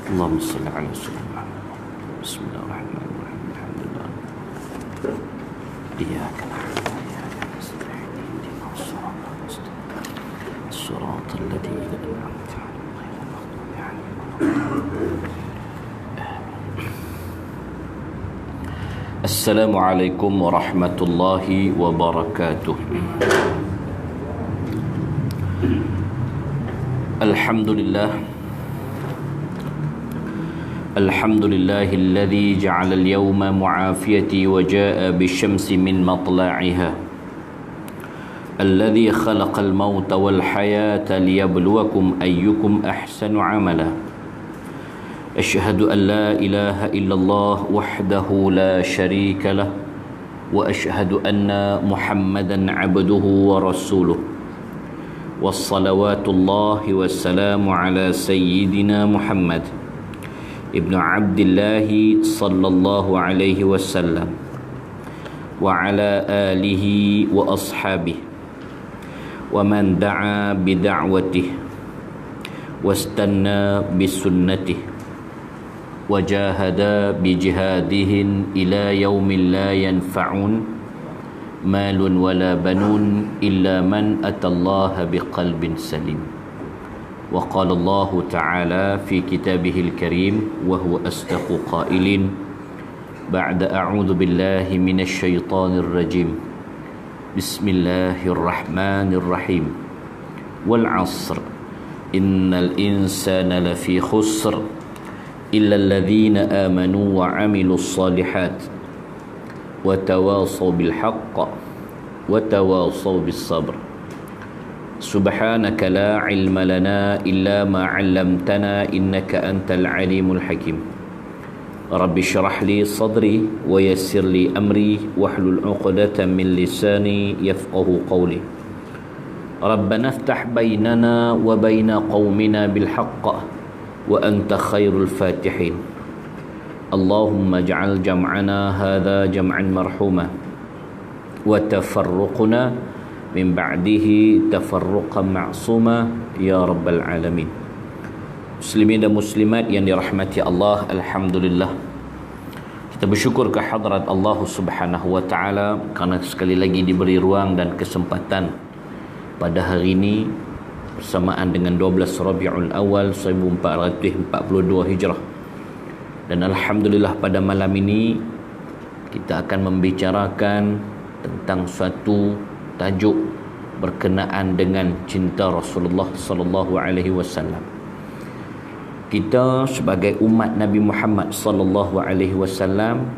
اللهم صل على سيدنا محمد. بسم الله الرحمن الرحيم. الحمد لله. إياك نعبد وإياك نستعين. اهدنا الصراط المستقيم صراط الذين أنعمت عليهم غير المغضوب عليهم ولا الضالين. السلام عليكم ورحمة الله وبركاته. الحمد لله الذي جعل اليوم معافيتي وجاء بالشمس من مطلعها، الذي خلق الموت والحياة ليبلوكم أيكم أحسن عملا. أشهد أن لا إله إلا الله وحده لا شريك له، وأشهد أن محمدا عبده ورسوله، والصلوات الله والسلام على سيدنا محمد ابن عبد الله صلى الله عليه وسلم وعلى آله وأصحابه ومن دعا بدعوته واستنى بسنته وجاهد بجهاده إلى يوم لا ينفعون مال ولا بنون إلا من أتى الله بقلب سليم. وقال الله تعالى في كتابه الكريم وهو أصدق قائل بعد أعوذ بالله من الشيطان الرجيم بسم الله الرحمن الرحيم والعصر إن الإنسان لفي خسر إلا الذين آمنوا وعملوا الصالحات وتواصوا بالحق وتواصوا بالصبر. سبحانك لا علم لنا إلا ما علمتنا إنك أنت العليم الحكيم. رب اشرح لي صدري ويسر لي أمري واحلل عقدة من لساني يفقه قولي. ربنا افتح بيننا وبين قومنا بالحق وأنت خير الفاتحين. اللهم اجعل جمعنا هذا جمعا مرحوما وتفرقنا min ba'dihi tafarruqan ma'suma ya rabbal alamin. Muslimin dan muslimat yang dirahmati Allah, alhamdulillah kita bersyukur ke hadrat Allah Subhanahu wa taala kerana sekali lagi diberi ruang dan kesempatan pada hari ini bersamaan dengan 12 Rabiul Awal 1442 Hijrah. Dan alhamdulillah pada malam ini kita akan membicarakan tentang suatu tajuk berkenaan dengan cinta Rasulullah sallallahu alaihi wasallam. Kita sebagai umat Nabi Muhammad sallallahu alaihi wasallam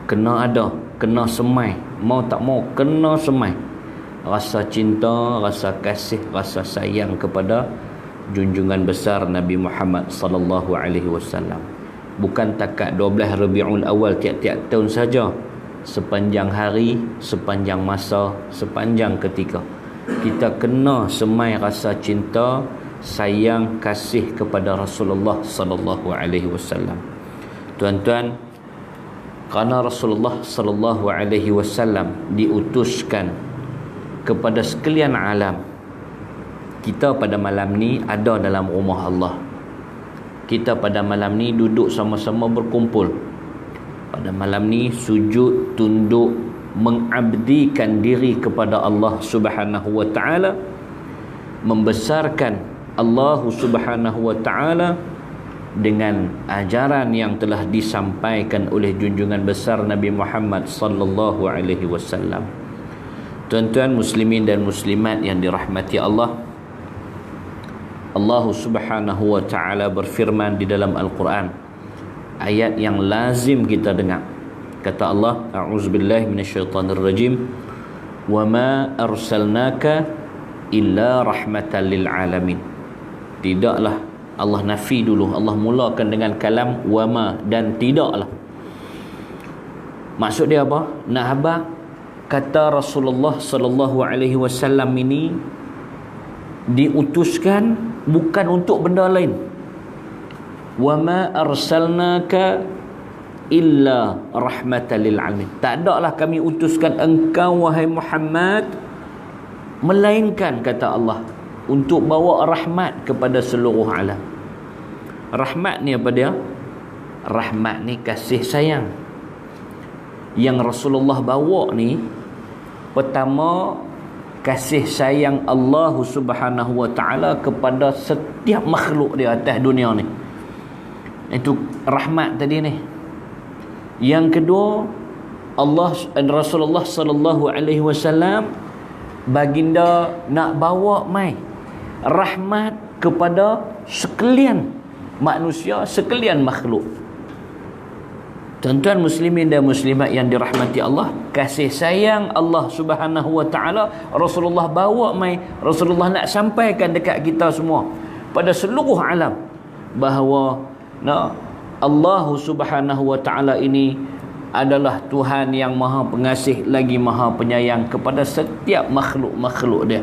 kena semai, mau tak mau kena semai rasa cinta, rasa kasih, rasa sayang kepada junjungan besar Nabi Muhammad sallallahu alaihi wasallam. Bukan takat 12 Rabiul Awal tiap-tiap tahun saja, sepanjang hari, sepanjang masa, sepanjang ketika kita kena semai rasa cinta, sayang, kasih kepada Rasulullah sallallahu alaihi wasallam. Tuan-tuan, kerana Rasulullah sallallahu alaihi wasallam diutuskan kepada sekalian alam, kita pada malam ni ada dalam rumah Allah. Kita pada malam ni duduk sama-sama berkumpul. Pada malam ni sujud, tunduk, mengabdikan diri kepada Allah Subhanahu wa taala, membesarkan Allah Subhanahu wa taala dengan ajaran yang telah disampaikan oleh junjungan besar Nabi Muhammad sallallahu alaihi wasallam. Tuan-tuan muslimin dan muslimat yang dirahmati Allah, Allah Subhanahu wa taala berfirman di dalam Al-Quran, ayat yang lazim kita dengar. Kata Allah, a'udzubillahi minasyaitonirrajim, wa ma arsalnaka illa rahmatan lil alamin. Tidaklah, Allah nafi dulu, Allah mulakan dengan kalam wa ma, dan tidaklah. Maksud dia apa? Nak habaq kata Rasulullah sallallahu alaihi wasallam ini diutuskan bukan untuk benda lain. Wa ma arsalnaka illa rahmatan lil alamin. Tak adalah kami utuskan engkau wahai Muhammad melainkan, kata Allah, untuk bawa rahmat kepada seluruh alam. Rahmat ni apa dia? Rahmat ni kasih sayang. Yang Rasulullah bawa ni, pertama, kasih sayang Allah Subhanahu wa taala kepada setiap makhluk di atas dunia ni. Itu rahmat tadi ni. Yang kedua, Allah dan Rasulullah sallallahu alaihi wasallam baginda nak bawa mai rahmat kepada sekalian manusia, sekalian makhluk. Tuan-tuan muslimin dan muslimat yang dirahmati Allah, kasih sayang Allah Subhanahu wa taala Rasulullah bawa mai, Rasulullah nak sampaikan dekat kita semua, pada seluruh alam, bahawa Allah Subhanahu wa taala ini adalah Tuhan yang maha pengasih lagi maha penyayang kepada setiap makhluk-makhluk dia.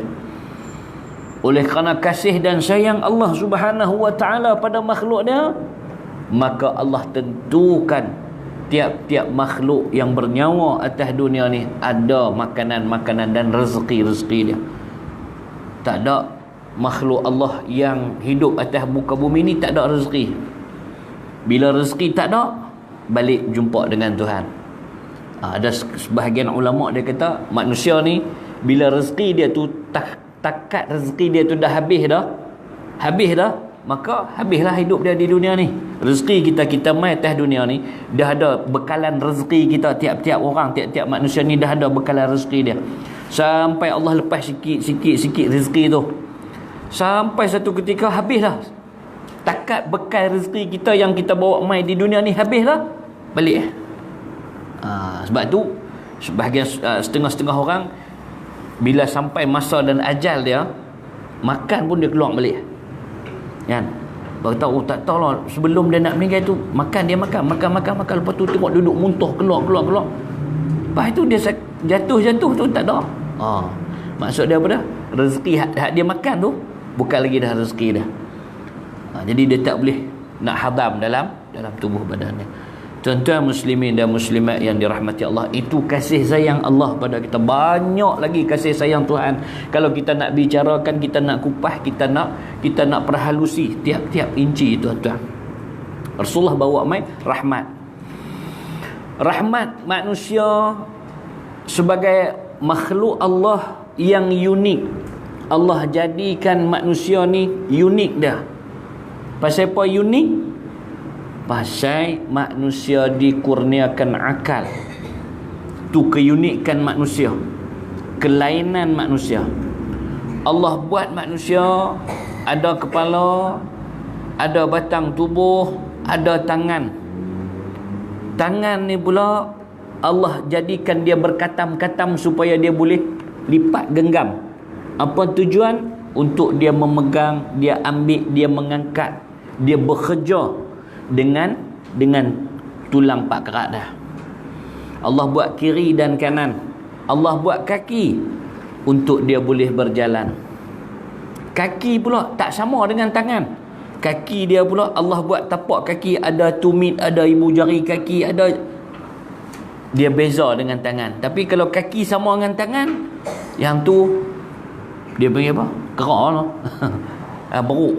Oleh kerana kasih dan sayang Allah Subhanahu wa taala pada makhluk dia, maka Allah tentukan tiap-tiap makhluk yang bernyawa atas dunia ni ada makanan-makanan dan rezeki-rezeki dia. Tak ada makhluk Allah yang hidup atas muka bumi ni tak ada rezeki. Bila rezeki tak ada, balik jumpa dengan Tuhan. Ada sebahagian ulama' dia kata manusia ni bila rezeki dia tu takat rezeki dia tu dah habis dah, maka habislah hidup dia di dunia ni. Rezeki kita mai atas dunia ni dah ada bekalan rezeki kita, tiap-tiap orang, tiap-tiap manusia ni dah ada bekalan rezeki dia. Sampai Allah lepas sikit rezeki tu, sampai satu ketika habislah takat bekal rezeki kita yang kita bawa mai di dunia ni, habislah balik. Sebab tu sebahagian setengah-setengah orang bila sampai masa dan ajal dia, makan pun dia keluar balik. Kan? Baru tahu, tak tahu lah, sebelum dia nak meninggal tu makan, dia makan. Lepas tu tengok duduk muntah, keluar. Lepas tu dia jatuh tu tak ada. Maksud dia apa dah? Rezeki hak dia makan tu bukan lagi dah rezeki dah. Jadi dia tak boleh nak hadam dalam tubuh badannya. Tuan-tuan muslimin dan muslimat yang dirahmati Allah, itu kasih sayang Allah pada kita. Banyak lagi kasih sayang Tuhan. Kalau kita nak bicarakan, kita nak kupas, kita nak perhalusi tiap-tiap inci, tuan-tuan. Rasulullah bawa mai rahmat. Rahmat manusia sebagai makhluk Allah yang unik. Allah jadikan manusia ni unik dah. Pasal apa unik? Pasal manusia dikurniakan akal. Tu keunikan manusia, kelainan manusia. Allah buat manusia ada kepala, ada batang tubuh, ada tangan. Tangan ni pula Allah jadikan dia berkatam-katam supaya dia boleh lipat genggam. Apa tujuan? Untuk dia memegang, dia ambil, dia mengangkat, dia bekerja dengan tulang pak kerat dah. Allah buat kiri dan kanan. Allah buat kaki untuk dia boleh berjalan. Kaki pula tak sama dengan tangan. Kaki dia pula Allah buat tapak kaki, ada tumit, ada ibu jari kaki, ada, dia beza dengan tangan. Tapi kalau kaki sama dengan tangan, yang tu dia panggil apa? Kerak lah. Beruk.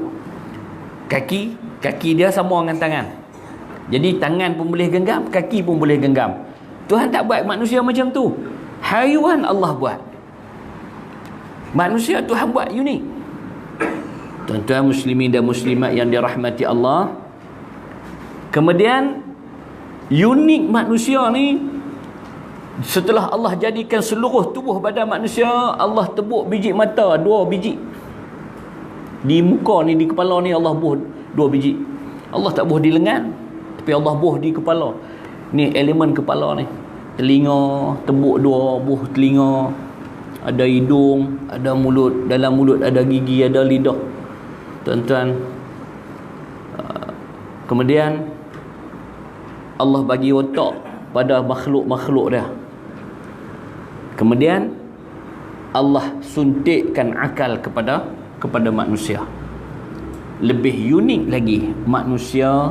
Kaki dia sama dengan tangan. Jadi tangan pun boleh genggam, kaki pun boleh genggam. Tuhan tak buat manusia macam tu. Haiwan Allah buat. Manusia Tuhan buat unik. Tuan-tuan muslimin dan muslimat yang dirahmati Allah, kemudian unik manusia ni, setelah Allah jadikan seluruh tubuh badan manusia, Allah tebuk biji mata 2 biji. Di muka ni, di kepala ni Allah buh 2 biji. Allah tak buh di lengan, tapi Allah buh di kepala. Ni elemen kepala ni. Telinga tebuk 2 buh telinga. Ada hidung, ada mulut, dalam mulut ada gigi, ada lidah. Tuan-tuan, kemudian Allah bagi otak pada makhluk-makhluk dia. Kemudian Allah suntikkan akal kepada manusia. Lebih unik lagi, manusia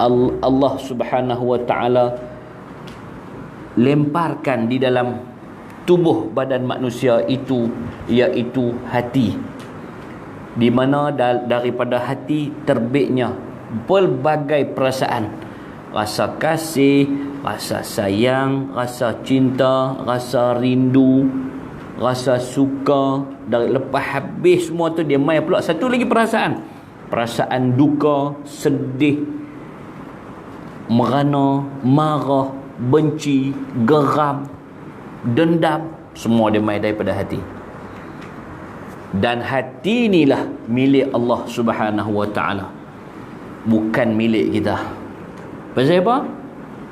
Allah Subhanahu wa taala lemparkan di dalam tubuh badan manusia itu, iaitu hati, di mana daripada hati terbitnya pelbagai perasaan. Rasa kasih, rasa sayang, rasa cinta, rasa rindu, rasa suka. Dari lepas habis semua tu, dia mai pula satu lagi perasaan. Perasaan duka, sedih, merana, marah, benci, geram, dendam, semua dia mai daripada hati. Dan hati inilah milik Allah Subhanahu wa ta'ala, bukan milik kita. Pasal apa?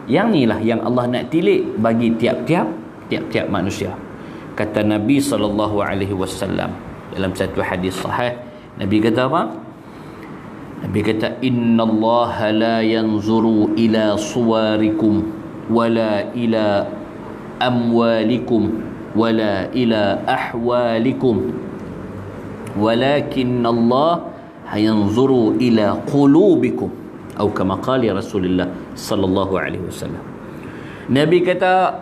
Yang inilah yang Allah nak tilik bagi tiap-tiap manusia. Kata Nabi SAW dalam satu hadis sahih, Nabi kata apa? Nabi kata, innallaha la yanzuru ila suwarikum wala ila amwalikum wala ila ahwalikum walakin Allah yanzuru ila qulubikum, atau kama qala Rasulullah sallallahu alaihi wasallam. Nabi kata,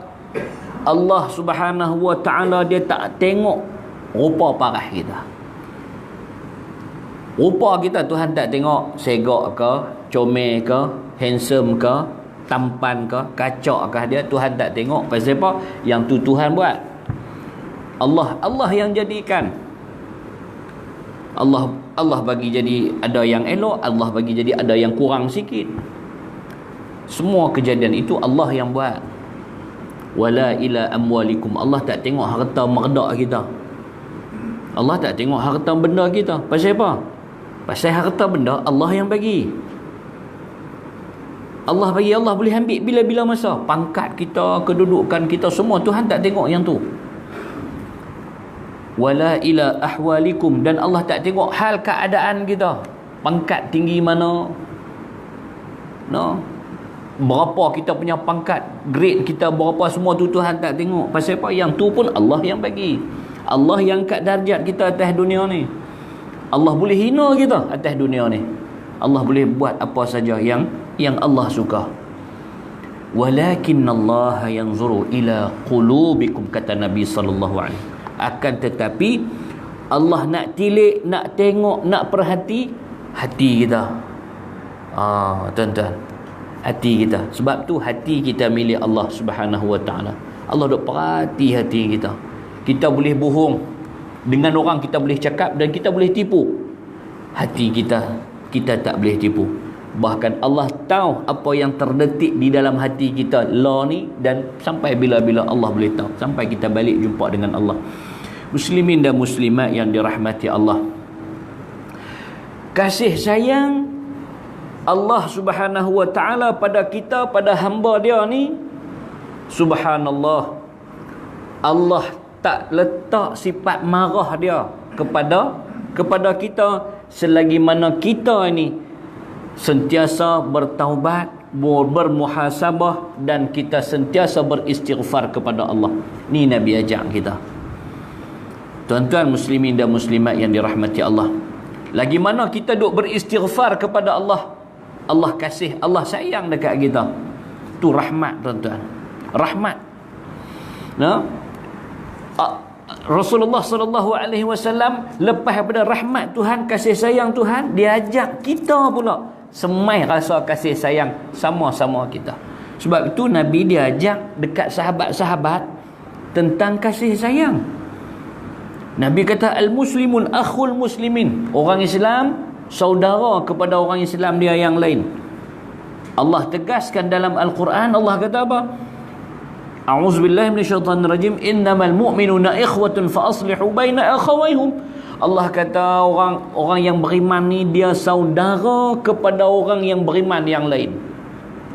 Allah Subhanahu wa ta'ala dia tak tengok rupa parah kita. Rupa kita Tuhan tak tengok segak ke, comel ke, handsome ke, tampan ke, kacak ke, dia Tuhan tak tengok. Pasal apa? Yang tu Tuhan buat. Allah yang jadikan. Allah bagi jadi ada yang elok, Allah bagi jadi ada yang kurang sikit. Semua kejadian itu Allah yang buat. Wala ila amwalikum, Allah tak tengok harta merda kita. Allah tak tengok harta benda kita. Pasal apa? Pasal harta benda Allah yang bagi. Allah bagi, Allah boleh ambil bila-bila masa. Pangkat kita, kedudukan kita, semua Tuhan tak tengok yang tu. Wala ila ahwalikum, dan Allah tak tengok hal keadaan kita. Pangkat tinggi mana, no, berapa kita punya pangkat, grade kita berapa, semua tu Tuhan tak tengok. Pasal apa? Yang tu pun Allah yang bagi. Allah yang angkat darjat kita atas dunia ni. Allah boleh hina kita atas dunia ni. Allah boleh buat apa saja yang Allah suka. Walakin Allah yanzuru ila qulubikum, kata Nabi sallallahu alaihi wasallam. Akan tetapi Allah nak tilik, nak tengok, nak perhati hati kita. Tuan-tuan, hati kita. Sebab tu hati kita milik Allah Subhanahu wa ta'ala. Allah duk perhati hati kita. Kita boleh bohong dengan orang, kita boleh cakap dan kita boleh tipu. Hati kita tak boleh tipu. Bahkan Allah tahu apa yang terdetik di dalam hati kita lah ni, dan sampai bila-bila Allah boleh tahu, sampai kita balik jumpa dengan Allah. Muslimin dan muslimat yang dirahmati Allah, kasih sayang Allah Subhanahu wa ta'ala pada kita, pada hamba dia ni, subhanallah, Allah tak letak sifat marah dia kepada kita selagi mana kita ini sentiasa bertaubat, bermuhasabah, dan kita sentiasa beristighfar kepada Allah. Ni Nabi ajak kita. Tuan-tuan muslimin dan muslimat yang dirahmati Allah, lagi mana kita duk beristighfar kepada Allah, Allah kasih, Allah sayang dekat kita. Tu rahmat, tuan-tuan. Rahmat. Nah, Rasulullah sallallahu alaihi wasallam lepas daripada rahmat Tuhan, kasih sayang Tuhan, dia ajak kita pula semai rasa kasih sayang sama-sama kita. Sebab itu Nabi dia ajak dekat sahabat-sahabat tentang kasih sayang. Nabi kata, al-muslimun akhul muslimin, orang Islam saudara kepada orang Islam dia yang lain. Allah tegaskan dalam Al-Quran, Allah kata apa? A'udzubillahi minasyaitanirrajim, innamal mu'minuna ikhwatun fa aslihu baina akhawayhum. Allah kata orang yang beriman ni dia saudara kepada orang yang beriman yang lain.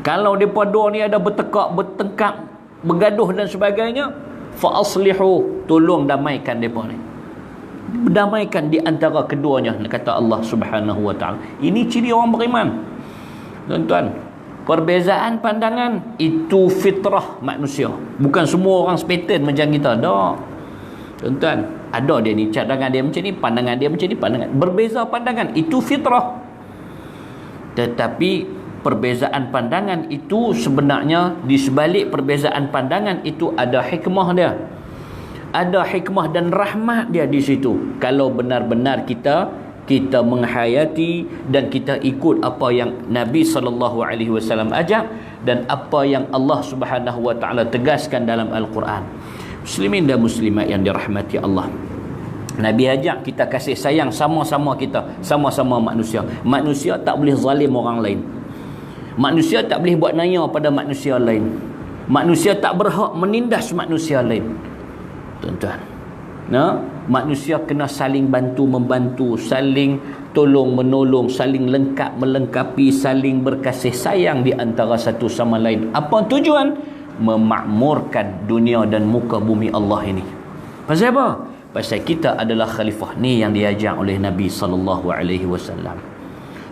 Kalau depa dua ni ada bertengkar, bergaduh dan sebagainya, fa aslihu, tolong damaikan depa ni. Berdamaikan di antara keduanya, kata Allah Subhanahu wa ta'ala. Ini ciri orang beriman. Tuan-tuan, perbezaan pandangan itu fitrah manusia. Bukan semua orang sepaten macam kita. Tak. Tuan-tuan, ada dia ni, cadangan dia macam ni, pandangan dia macam ni, pandangan. Berbeza pandangan, itu fitrah. Tetapi perbezaan pandangan itu sebenarnya, di sebalik perbezaan pandangan itu ada hikmah dia. Ada hikmah dan rahmat dia di situ. Kalau benar-benar kita kita menghayati dan kita ikut apa yang Nabi SAW ajak dan apa yang Allah Subhanahu wa taala tegaskan dalam Al-Quran. Muslimin dan muslimat yang dirahmati Allah, Nabi ajak kita kasih sayang sama-sama kita, sama-sama manusia. Manusia tak boleh zalim orang lain. Manusia tak boleh buat naya pada manusia lain. Manusia tak berhak menindas manusia lain. Tuan-tuan, manusia kena saling bantu-membantu, saling tolong-menolong, saling lengkap melengkapi, saling berkasih sayang di antara satu sama lain. Apa tujuan? Memakmurkan dunia dan muka bumi Allah ini. Pasal apa? Pasal kita adalah khalifah. Ni yang diajar oleh Nabi SAW.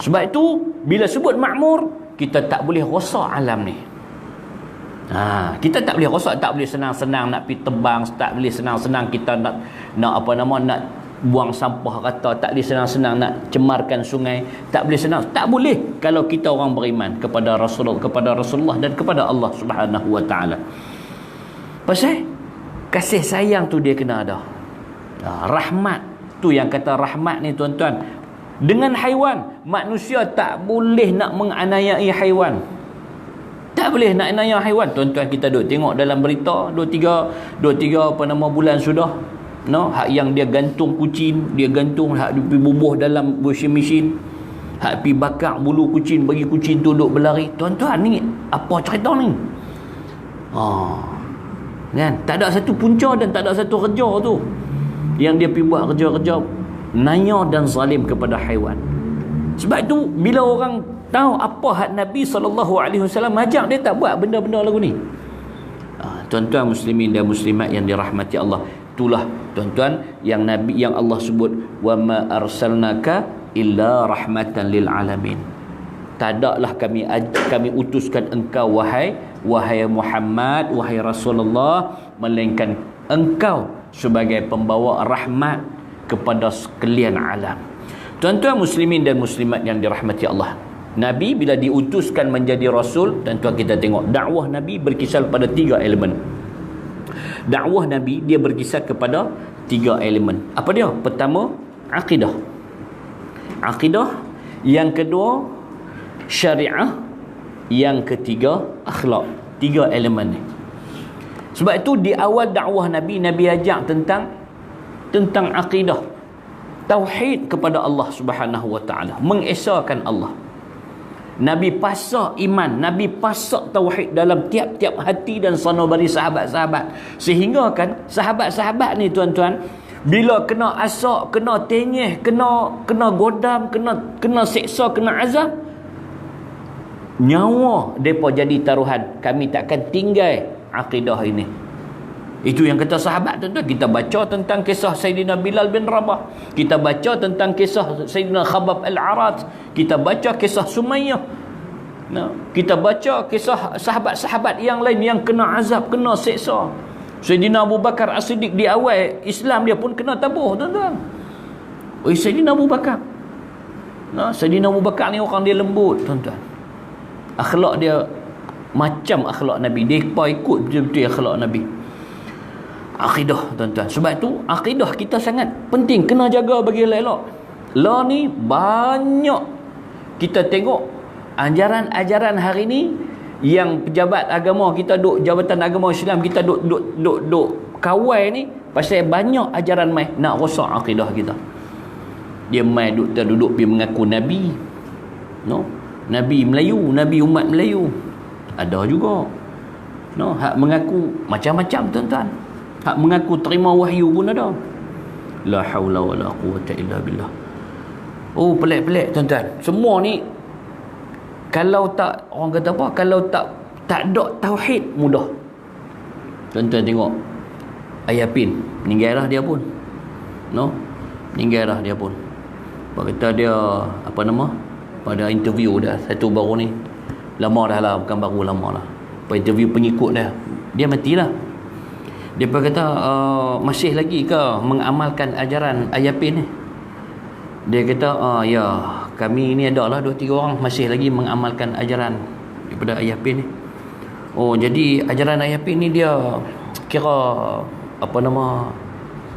Sebab itu bila sebut makmur, kita tak boleh rosak alam ni. Kita tak boleh rosak, tak boleh senang-senang nak pergi tebang, tak boleh senang-senang kita nak buang sampah rata, tak boleh senang-senang nak cemarkan sungai, tak boleh senang. Tak boleh kalau kita orang beriman kepada Rasulullah dan kepada Allah Subhanahu wa taala. Pasal kasih sayang tu dia kena ada. Rahmat tu yang kata rahmat ni tuan-tuan. Dengan haiwan, manusia tak boleh nak menganiayai haiwan. Tak boleh nak menganiayai haiwan. Tuan-tuan, kita duk tengok dalam berita 2-3 bulan sudah. Hak yang dia gantung kucing, dia gantung hak dia bubuh dalam washing machine. Hak pi bakar bulu kucing, bagi kucing tu duk berlari. Tuan-tuan, ni apa cerita ni? Kan? Tak ada satu punca dan tak ada satu kerja tu yang dia pergi buat kerja-kerja naya dan zalim kepada haiwan. Sebab tu bila orang tahu apa hak Nabi SAW ajak, dia tak buat benda-benda lagu ni. Tuan-tuan muslimin dan muslimat yang dirahmati Allah, itulah tuan-tuan yang Nabi, yang Allah sebut, wa ma arsalnaka illa rahmatan lil alamin. Tadaklah kami utuskan engkau wahai Muhammad, wahai Rasulullah, melainkan engkau sebagai pembawa rahmat kepada sekalian alam. Tuan-tuan muslimin dan muslimat yang dirahmati Allah, Nabi bila diutuskan menjadi Rasul, tuan-tuan kita tengok dakwah Nabi berkisar pada 3 elemen. Dakwah Nabi dia berkisar kepada 3 elemen. Apa dia? Pertama, akidah. Yang kedua, syariah. Yang ketiga, akhlak. 3 elemen ni. Sebab itu di awal dakwah Nabi ajak tentang akidah, tauhid kepada Allah Subhanahu wa taala, mengesahkan Allah. Nabi pasak iman, Nabi pasak tauhid dalam tiap-tiap hati dan sanubari sahabat-sahabat, sehingga kan sahabat-sahabat ni tuan-tuan, bila kena asak, kena tenyeh, kena godam, kena seksa, kena azab, nyawa depa jadi taruhan. Kami takkan tinggal akidah ini. Itu yang kata sahabat tuan-tuan. Kita baca tentang kisah Sayyidina Bilal bin Rabah, kita baca tentang kisah Sayyidina Khabab al-Arat, kita baca kisah Sumayyah, kita baca kisah sahabat-sahabat yang lain yang kena azab, kena seksa. Sayyidina Abu Bakar As-Siddiq di awal Islam dia pun kena tabuh tuan-tuan. Sayyidina Abu Bakar, Sayyidina Abu Bakar ni orang dia lembut tuan-tuan. Akhlak dia macam akhlak Nabi. Dia ikut betul-betul akhlak Nabi. Akidah tuan-tuan. Sebab tu akidah kita sangat penting, kena jaga bagi elok-elok. Lah ni banyak kita tengok ajaran-ajaran hari ni yang pejabat agama kita duk, Jabatan Agama Islam kita duk kawai ni, pasal banyak ajaran mai nak rosak akidah kita. Dia mai duduk pergi mengaku Nabi. Nabi Melayu, Nabi umat Melayu. Ada juga. Hak mengaku macam-macam tuan-tuan. Hak mengaku terima wahyu pun ada. La haula wala quwata illa billah. Pelik-pelik tuan-tuan. Semua ni kalau tak, orang kata apa, kalau tak ada tauhid, mudah. Tuan-tuan tengok Ayah Pin, meninggal dah dia pun. Meninggal dah dia pun. Apa kata dia, pada interview dah satu baru ni, lama dah lah, bukan baru, lama lah, pada interview pengikut dia matilah. Dia pun kata, masih lagi ke mengamalkan ajaran Ayah Pin ni? Dia kata, ya, kami ni ada lah 2-3 orang masih lagi mengamalkan ajaran daripada Ayah Pin ni. Jadi ajaran Ayah Pin ni dia kira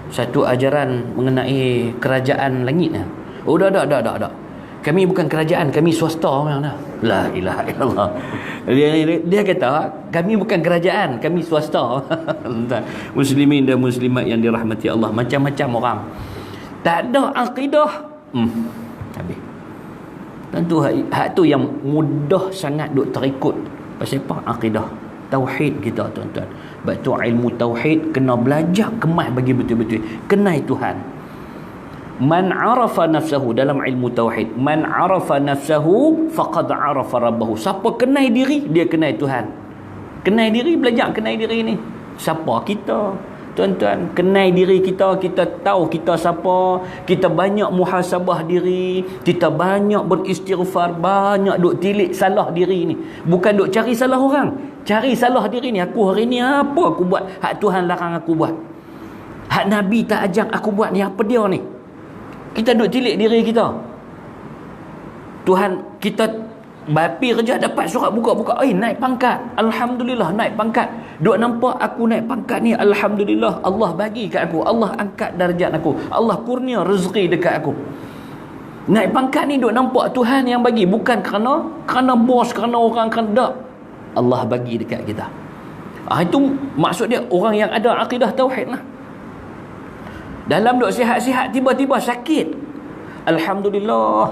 satu ajaran mengenai kerajaan langit. Oh dah. Kami bukan kerajaan, kami swasta mana. La ilaha illallah. Dia kata, kami bukan kerajaan, kami swasta. Muslimin dan muslimat yang dirahmati Allah, macam-macam orang. Tak ada akidah. Habis. Tentu hak tu yang mudah sangat duk terikut. Pasal apa? Akidah. Tauhid kita, tuan-tuan. Sebab tu ilmu tauhid kena belajar kemas bagi betul-betul kenal Tuhan. Man arafa nafsahu, dalam ilmu tauhid, man arafa nafsahu faqad arafa rabbahu. Siapa kenal diri, dia kenal Tuhan. Kenal diri, belajar kenal diri ni. Siapa kita? Tuan-tuan, kenal diri kita, kita tahu kita siapa, kita banyak muhasabah diri, kita banyak beristighfar, banyak duk tilik salah diri ni. Bukan duk cari salah orang, cari salah diri ni. Aku hari ni apa aku buat hak Tuhan larang aku buat, hak Nabi tak ajak aku buat ni, apa dia ni? Kita duk tilik diri kita. Tuhan, kita bapi kerja dapat surat buka-buka, naik pangkat, alhamdulillah naik pangkat. Duk nampak aku naik pangkat ni, alhamdulillah, Allah bagi kat aku, Allah angkat darjat aku, Allah kurnia rezeki dekat aku. Naik pangkat ni duk nampak Tuhan yang bagi, bukan kerana bos, kerana orang, kerana Allah bagi dekat kita. Itu maksud dia orang yang ada akidah tauhid lah. Dalam duk sihat-sihat, tiba-tiba sakit, alhamdulillah.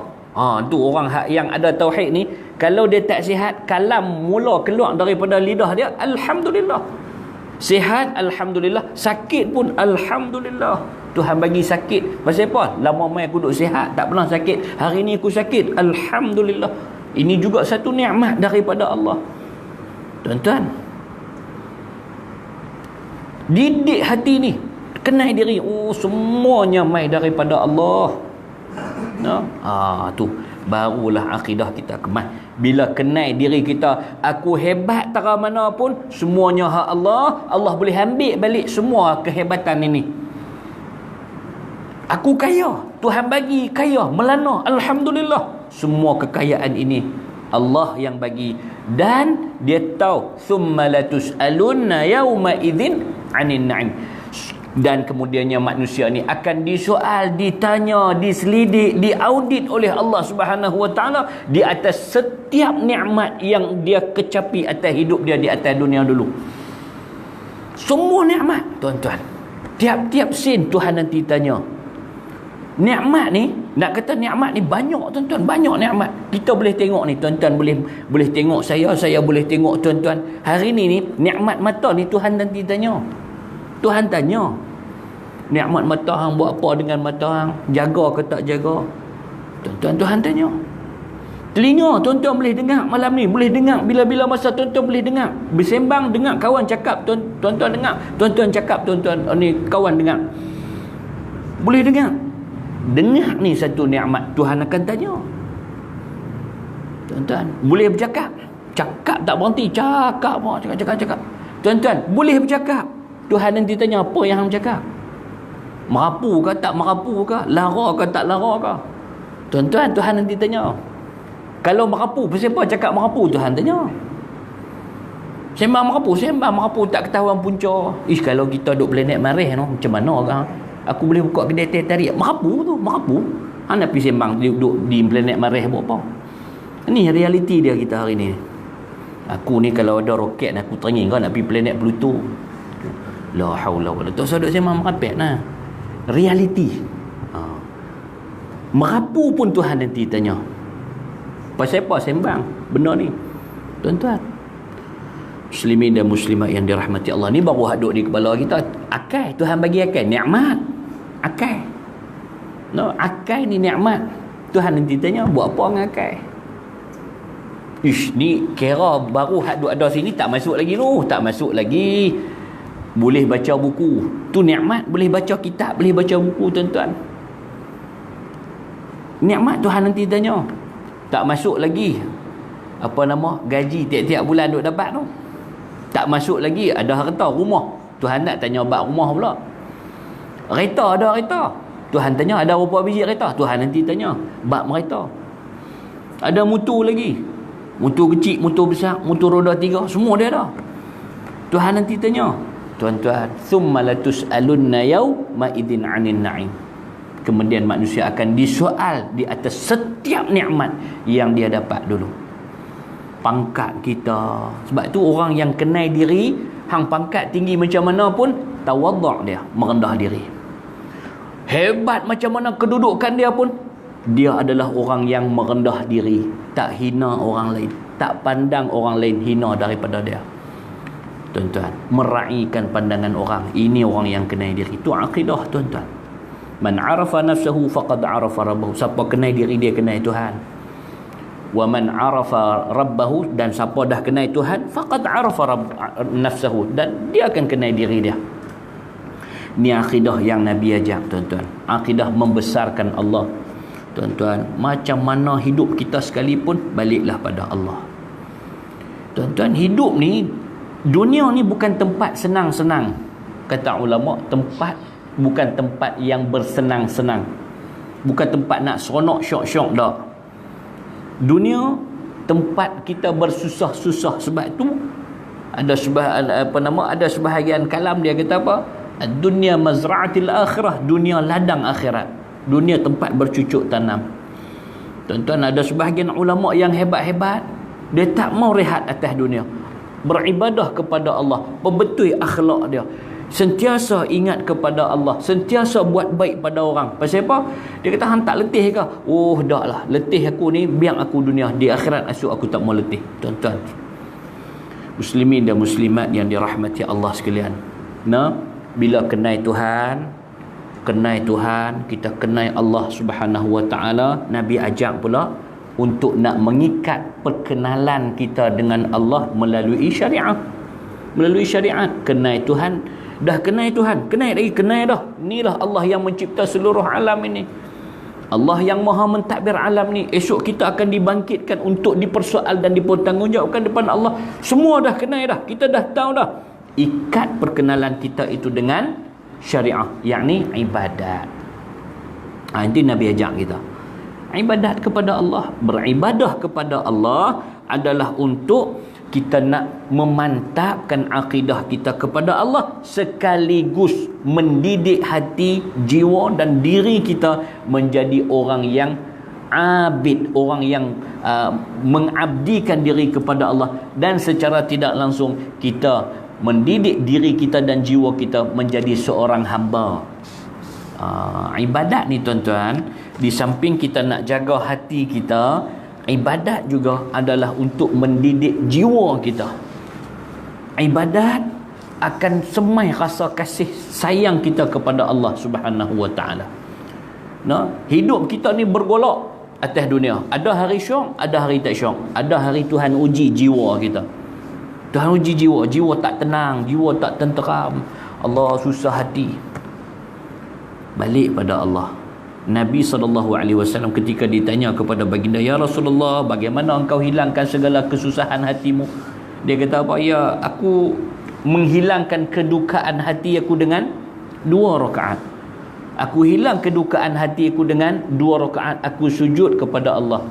Tu orang yang ada tauhid ni, kalau dia tak sihat, kalam mula keluar daripada lidah dia, alhamdulillah. Sihat, alhamdulillah. Sakit pun, alhamdulillah. Tuhan bagi sakit. Pasal apa? Lama mai aku duk sihat, tak pernah sakit. Hari ni aku sakit, alhamdulillah. Ini juga satu nikmat daripada Allah. Tuan-tuan, didik hati ni, kenal diri. Semuanya mai daripada Allah. Tu barulah akidah kita kemas. Bila kenal diri kita, aku hebat tara mana pun, semuanya hak Allah. Allah boleh ambil balik semua kehebatan ini. Aku kaya, Tuhan bagi kaya, melana, alhamdulillah. Semua kekayaan ini Allah yang bagi. Dan dia tahu, thumma latus'alunna yawma idzin 'anil na'im. Dan kemudiannya manusia ni akan disoal, ditanya, diselidik, diaudit oleh Allah Subhanahu Wa Taala di atas setiap nikmat yang dia kecapi atas hidup dia di atas dunia dulu. Semua nikmat, tuan-tuan. Tiap-tiap sen Tuhan nanti tanya. Nikmat ni, nak kata nikmat ni banyak, tuan-tuan, banyak nikmat. Kita boleh tengok ni, tuan-tuan boleh tengok saya boleh tengok tuan-tuan. Hari ni nikmat mata ni Tuhan nanti tanya. Tuhan tanya, nikmat mata hang buat apa dengan mata hang? Jaga ke tak jaga? Tuan-tuan, Tuhan tanya. Telinga tuan-tuan boleh dengar malam ni, boleh dengar bila-bila masa tuan-tuan boleh dengar. Bersembang, dengar kawan cakap, tuan-tuan dengar. Tuan-tuan cakap, tuan-tuan ni kawan dengar. Boleh dengar. Dengar ni satu nikmat, Tuhan akan tanya. Tuan-tuan, boleh bercakap. Cakap tak berhenti, cakap. Tuan-tuan, boleh bercakap. Tuhan nanti tanya, apa yang hang cakap? Merapu ke tak merapu ke? Lara ke tak lara ke? Tuan-tuan, Tuhan nanti tanya. Kalau merapu, siapa cakap merapu? Tuhan tanya. Sembang merapu tak ketahuan punca. Kalau kita duduk planet marih no, macam mana kan? Aku boleh buka kedai teh tarik. Merapu. Hang nak pergi sembang duduk di planet marih buat apa? Ini realiti dia kita hari ni. Aku ni kalau ada roket aku teringin kau nak pergi planet Pluto. La haula wala. Tak usah duk sembang merapet nah. Realiti. Merapu pun Tuhan nanti tanya. Pasal apa sembang benda ni? Tuan-tuan, muslimin dan muslimat yang dirahmati Allah, ni baru haduk di kepala kita. Akal, Tuhan bagi akal, nikmat. Akal. Akal ni nikmat. Tuhan nanti tanya, buat apa dengan akal? Ni kira baru haduk ada sini, tak masuk lagi tu, tak masuk lagi. Boleh baca buku, tu nikmat. Boleh baca kitab, boleh baca buku, tuan-tuan. Nikmat Tuhan nanti tanya. Tak masuk lagi gaji tiap-tiap bulan duk dapat tu. Tak masuk lagi ada harta rumah. Tuhan nak tanya bab rumah pula. Kereta ada kereta. Tuhan tanya ada berapa biji kereta. Tuhan nanti tanya bab kereta. Ada motor lagi. Motor kecil, motor besar, motor roda 3, semua dia ada. Tuhan nanti tanya. Tuan-tuan, thumma latus'alunna yawma idzin 'anil na'im. Kemudian manusia akan disoal di atas setiap nikmat yang dia dapat dulu. Pangkat kita. Sebab tu orang yang kenal diri, hang pangkat tinggi macam mana pun, tawadhu' dia, merendah diri. Hebat macam mana kedudukan dia pun, dia adalah orang yang merendah diri, tak hina orang lain, tak pandang orang lain hina daripada dia. Tuan-tuan, meraihkan pandangan orang, ini orang yang kenal diri. Itu akidah, tuan-tuan. Man arafa nafsahu faqad arafa rabbahu. Siapa kenal diri dia kenal Tuhan. Wa man arafa rabbahu, dan siapa dah kenal Tuhan, faqad arafa nafsahu, dan dia akan kenal diri dia. Ni akidah yang Nabi ajak, tuan-tuan. Akidah membesarkan Allah. Tuan-tuan, macam mana hidup kita sekalipun, baliklah pada Allah. Tuan-tuan, hidup ni, dunia ni bukan tempat senang-senang. Kata ulama, bukan tempat yang bersenang-senang. Bukan tempat nak seronok syok-syok dah. Dunia tempat kita bersusah-susah. Sebab tu ada sebahagian kalam dia kata apa? Dunia mazra'atil akhirah, dunia ladang akhirat. Dunia tempat bercucuk tanam. Tuan-tuan, ada sebahagian ulama yang hebat-hebat, dia tak mau rehat atas dunia. Beribadah kepada Allah, perbetul akhlak dia. Sentiasa ingat kepada Allah, sentiasa buat baik pada orang. Pasal apa? Dia kata, hang tak letih ke? Oh, dak lah. Letih aku ni, biar aku dunia. Di akhirat esok aku tak mau letih. Tuan-tuan, muslimin dan muslimat yang dirahmati Allah sekalian. Bila kenal Tuhan, kita kenal Allah Subhanahu wa taala, Nabi ajak pula untuk nak mengikat perkenalan kita dengan Allah melalui syariat. Melalui syariat, kenal Tuhan. Dah kenal Tuhan, kenal lagi, kenal dah. Inilah Allah yang mencipta seluruh alam ini. Allah yang maha mentadbir alam ni. Esok kita akan dibangkitkan untuk dipersoal dan dipertanggungjawabkan depan Allah. Semua dah kenal dah, kita dah tahu dah. Ikat perkenalan kita itu dengan syariah, yakni ibadat. Ini Nabi ajak kita. Ibadat kepada Allah, beribadah kepada Allah adalah untuk kita nak memantapkan akidah kita kepada Allah, sekaligus mendidik hati, jiwa dan diri kita menjadi orang yang abid, orang yang mengabdikan diri kepada Allah, dan secara tidak langsung kita mendidik diri kita dan jiwa kita menjadi seorang hamba. Ibadat ni, tuan-tuan, di samping kita nak jaga hati kita, ibadat juga adalah untuk mendidik jiwa kita. Ibadat akan semai rasa kasih sayang kita kepada Allah Subhanahu wa taala. Hidup kita ni bergolak atas dunia. Ada hari syok, ada hari tak syok. Ada hari Tuhan uji jiwa kita. Tuhan uji jiwa, jiwa tak tenang, jiwa tak tenteram. Allah susah hati. Balik pada Allah. Nabi SAW ketika ditanya kepada baginda, ya Rasulullah, bagaimana engkau hilangkan segala kesusahan hatimu? Dia kata apa? Ya, aku menghilangkan kedukaan hati aku dengan 2 rakaat. Aku hilang kedukaan hati aku dengan 2 rakaat. Aku sujud kepada Allah.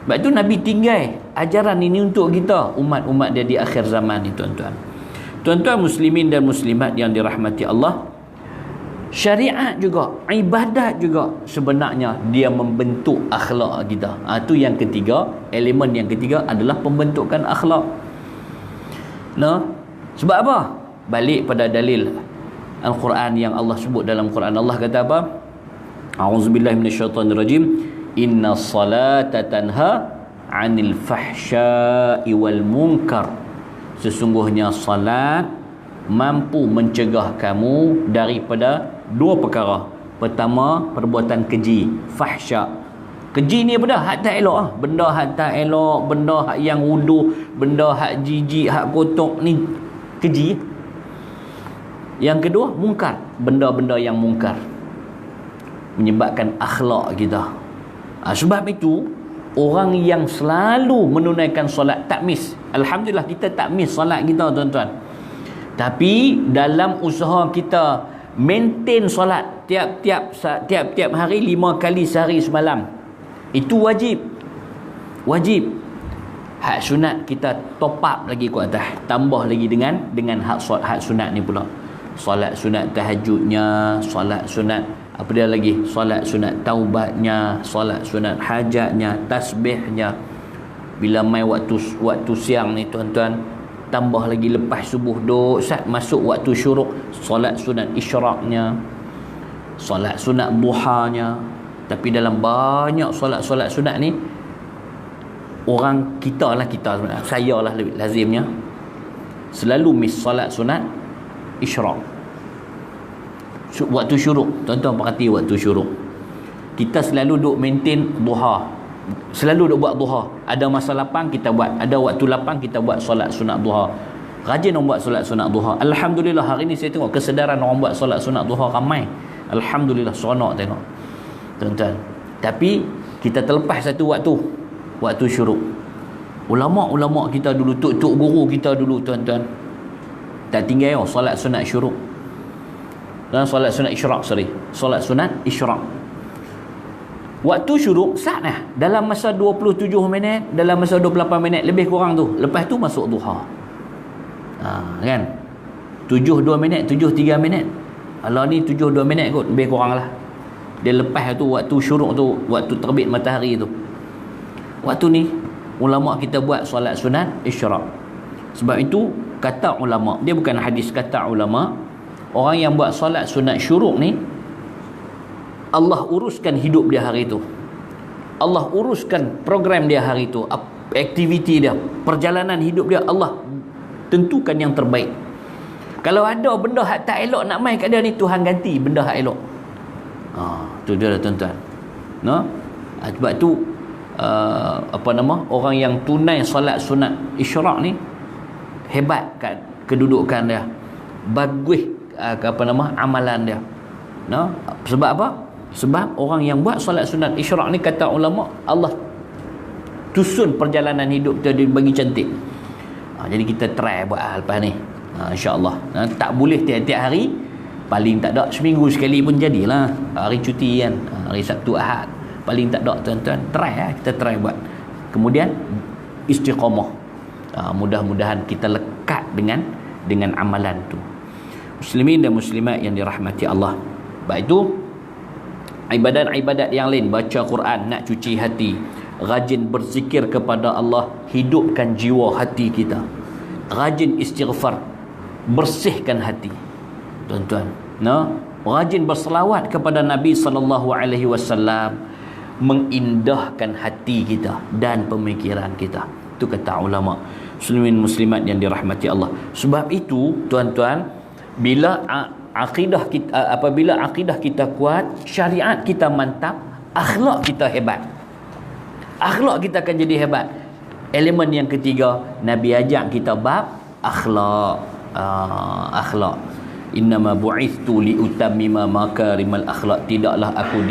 Sebab itu Nabi tinggal ajaran ini untuk kita, umat-umat dia di akhir zaman ni, tuan-tuan. Tuan-tuan muslimin dan muslimat yang dirahmati Allah, syariat juga, ibadat juga sebenarnya dia membentuk akhlak kita. Itu yang ketiga, elemen yang ketiga adalah pembentukan akhlak. Sebab apa? Balik pada dalil Al-Quran yang Allah sebut dalam Quran. Allah kata apa? A'udzubillahi minasyaitonirrajim. Inna salata tanha 'anil fahsya'i wal munkar. Sesungguhnya salat mampu mencegah kamu daripada 2 perkara. Pertama, perbuatan keji, fahsya. Keji ni apa dah? Hak tak elok. Benda hak tak elok, benda hak yang wuduh, benda hak jijik, hak kotor ni keji. Yang kedua, mungkar, benda-benda yang mungkar, menyebabkan akhlak kita. Sebab itu orang yang selalu menunaikan solat tak miss. Alhamdulillah kita tak miss solat kita, tuan-tuan. Tapi dalam usaha kita maintain solat tiap-tiap hari 5 kali sehari semalam, itu wajib. Hak sunat kita top up lagi ke atas, tambah lagi dengan hak sunat ni pula. Solat sunat tahajudnya, solat sunat Apa dia lagi? Solat sunat taubatnya, solat sunat hajatnya, tasbihnya. Bila mai waktu siang ni tuan-tuan, tambah lagi lepas subuh duk masuk waktu syuruk, solat sunat isyraqnya, solat sunat duhanya. Tapi dalam banyak solat-solat sunat ni, orang kita sebenarnya, saya lah lazimnya selalu miss solat sunat isyraq, waktu syuruk. Tuan-tuan perhati waktu syuruk, kita selalu duk maintain duha, selalu duk buat duha. Ada masa lapang kita buat, ada waktu lapang kita buat solat sunat duha. Rajin orang buat solat sunat duha. Alhamdulillah, hari ni saya tengok kesedaran orang buat solat sunat duha ramai. Alhamdulillah, seronok tengok tuan-tuan. Tapi kita terlepas satu waktu syuruk. Ulama' kita dulu, tok guru kita dulu tuan-tuan, tak tinggal solat sunat syuruk dan solat sunat isyraq, solat sunat isyraq. Waktu syuruk sah dah dalam masa 27 minit, dalam masa 28 minit lebih kurang tu. Lepas tu masuk duha. Kan? 7-2 minit, 7-3 minit. Kalau ni 7-2 minit kot, lebih kurang lah. Dia lepas tu waktu syuruk tu, waktu terbit matahari tu. Waktu ni ulama kita buat solat sunat isyraq. Sebab itu kata ulama, dia bukan hadis, kata ulama, orang yang buat solat sunat syuruk ni, Allah uruskan hidup dia hari tu. Allah uruskan program dia hari tu, aktiviti dia, perjalanan hidup dia, Allah tentukan yang terbaik. Kalau ada benda hak tak elok nak mai kat dia ni, Tuhan ganti benda hak elok. Tu dia lah tuan-tuan. Sebab tu orang yang tunai solat sunat isyraq ni hebat kat kedudukan dia, bagus amalan dia. Sebab apa? Sebab orang yang buat solat sunat isyraq ni, kata ulama, Allah tusun perjalanan hidup dia bagi cantik. Jadi kita try buat lepas ni, insya-Allah. Tak boleh tiap-tiap hari, paling tak ada seminggu sekali pun jadilah. Hari cuti kan, hari Sabtu Ahad, paling tak ada tuan-tuan. Kita try buat. Kemudian istiqamah. Mudah-mudahan kita lekat dengan amalan tu. Muslimin dan muslimat yang dirahmati Allah. Baik itu ibadat-ibadat yang lain, baca Quran, nak cuci hati, rajin berzikir kepada Allah, hidupkan jiwa hati kita, rajin istighfar, bersihkan hati tuan-tuan. Rajin berselawat kepada Nabi SAW, mengindahkan hati kita dan pemikiran kita. Itu kata ulama. Muslimin muslimat yang dirahmati Allah. Sebab itu tuan-tuan, apabila akidah kita kuat, syariat kita mantap, akhlak kita hebat. Akhlak kita akan jadi hebat. Elemen yang ketiga, Nabi ajak kita bab akhlak. Akhlak. Innama bu'ithtu liutammima makarimal akhlak. Tidaklah aku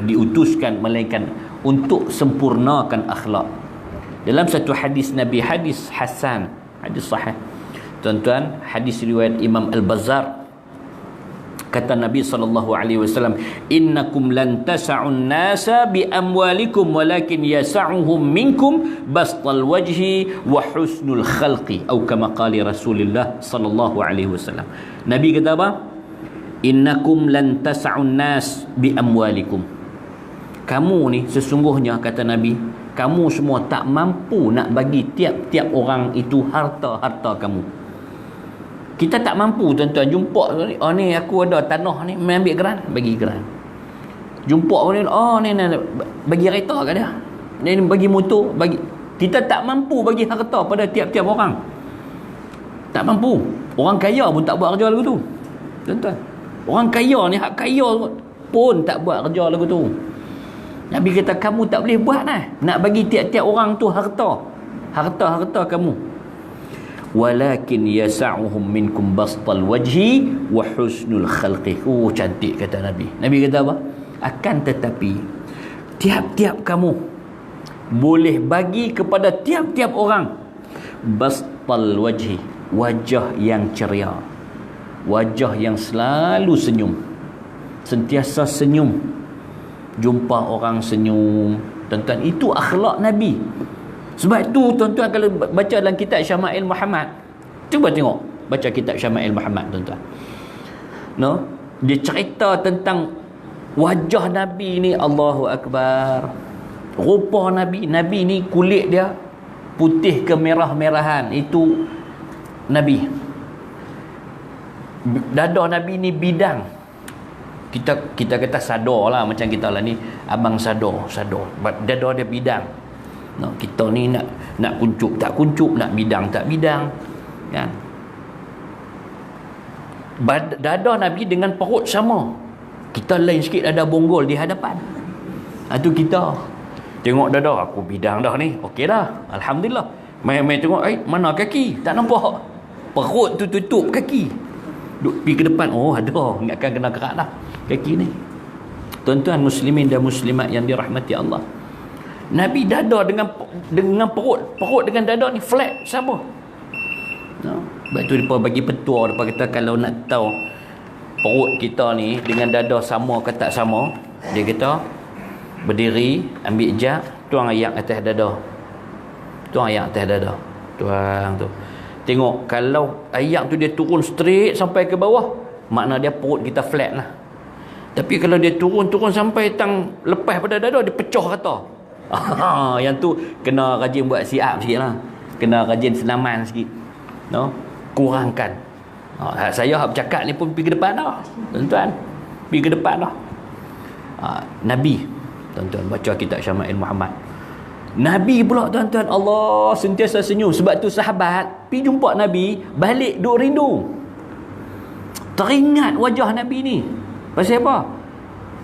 diutuskan melainkan untuk sempurnakan akhlak. Dalam satu hadis Nabi, hadis hasan, hadis sahih tuan-tuan, hadis riwayat Imam Al-Bazzar, kata Nabi SAW, innakum lan tas'un nasa bi amwalikum walakin yas'uhum minkum bastal wajhi wa husnul khalqi, atau kama qala Rasulullah SAW. Nabi kata apa? Innakum lan tas'un nas bi amwalikum. Kamu ni sesungguhnya, kata Nabi, kamu semua tak mampu nak bagi tiap-tiap orang itu harta-harta kamu. Kita tak mampu tuan-tuan. Jumpa ni aku ada tanah ni, ambil geran, bagi geran. Jumpa orang ni, ni bagi kereta kat dia, ni bagi motor, bagi. Kita tak mampu bagi harta pada tiap-tiap orang. Tak mampu. Orang kaya pun tak buat kerja lagu tu tuan-tuan. Orang kaya ni, hak kaya pun tak buat kerja lagu tu. Nabi kata kamu tak boleh buat lah, nak bagi tiap-tiap orang tu harta kamu. Walakin yas'uhum minkum bastal wajhi wa husnul khalqi. Cantik kata Nabi. Nabi kata apa? Akan tetapi tiap-tiap kamu boleh bagi kepada tiap-tiap orang bastal wajhi, wajah yang ceria, wajah yang selalu senyum, sentiasa senyum, jumpa orang senyum. Tuan-tuan, itu akhlak Nabi. Sebab itu tuan-tuan, kalau baca dalam kitab Syama'il Muhammad, cuba tengok, baca kitab Syama'il Muhammad tuan-tuan. Dia cerita tentang Wajah Nabi ni, Allahu Akbar, rupa Nabi ni kulit dia putih ke merah-merahan, itu Nabi. Dada Nabi ni bidang. Kita kata sadar lah, macam kita lah ni abang sadar. Dada dia bidang. No, kita ni nak kuncup tak kuncup, nak bidang tak bidang, kan? Dada Nabi dengan perut sama. Kita lain sikit ada bonggol di hadapan. Itu kita tengok dada, aku bidang dah ni, okey dah, alhamdulillah. Main tengok, mana kaki, tak nampak. Perut tu tutup kaki, duk pergi ke depan, ada, ingatkan kena kerak dah kaki ni. Tuan-tuan muslimin dan muslimat yang dirahmati Allah, Nabi dada dengan perut dengan dada ni flat sama. Sebab tu mereka bagi petua, mereka kata kalau nak tahu perut kita ni dengan dada sama ke tak sama, dia kata berdiri, ambil jab, tuang ayak atas dada. Tuang ayak atas dada. Tuang tu. Tengok, kalau ayak tu dia turun straight sampai ke bawah, makna dia perut kita flat lah. Tapi kalau dia turun sampai tang lepas pada dada, dia pecah kata. Yang tu kena rajin buat siap sikit lah. Kena rajin senaman sikit. No? Kurangkan. Saya hak bercakap ni pun pergi ke depan dah. Tuan-tuan, pergi ke depan dah. Nabi, tuan-tuan baca kitab Syama'il Muhammad. Nabi pula tuan-tuan, Allah sentiasa senyum. Sebab tu sahabat pergi jumpa Nabi, balik duk rindu, teringat wajah Nabi ni. Pasal apa?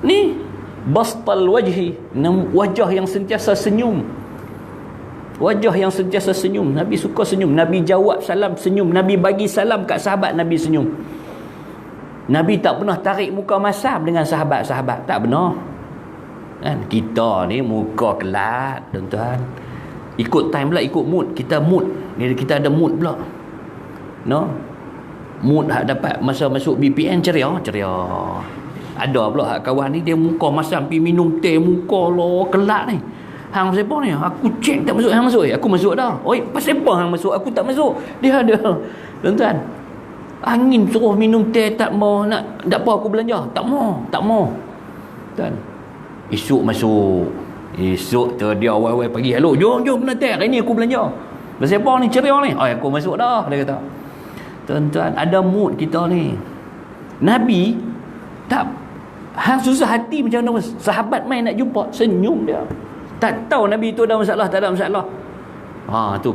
Ni bastal wajhi, wajah yang sentiasa senyum. Wajah yang sentiasa senyum. Nabi suka senyum. Nabi jawab salam senyum. Nabi bagi salam kat sahabat, Nabi senyum. Nabi tak pernah tarik muka masam dengan sahabat-sahabat. Tak benar. Kan? Kita ni muka kelat, tuan-tuan. Ikut time pula, ikut mood. Kita mood. Kita ada mood pula. No? Mood hak dapat masa masuk BPN ceria. Ada pula hak kawan ni, dia muka masam, pergi minum teh, muka lo kelat ni. Hang siapa ni? Aku cek tak masuk, hang masuk. Aku masuk dah. Oi, pasal apa hang masuk? Aku tak masuk. Dia ada. Tuan-tuan, angin suruh minum teh tak mau, nak apa aku belanja? Tak mau. Tuan, esok masuk. Esok tu dia awal-awal pagi, "Hello, jom kena teh. Hari ni aku belanja." Pasal apa ni ceria ni? "Oh, aku masuk dah," dia kata. Tuan-tuan, ada mood kita ni. Nabi tak hang susah hati macam mana, sahabat main nak jumpa, senyum dia. Tak tahu Nabi tu ada masalah, tak ada masalah. Tu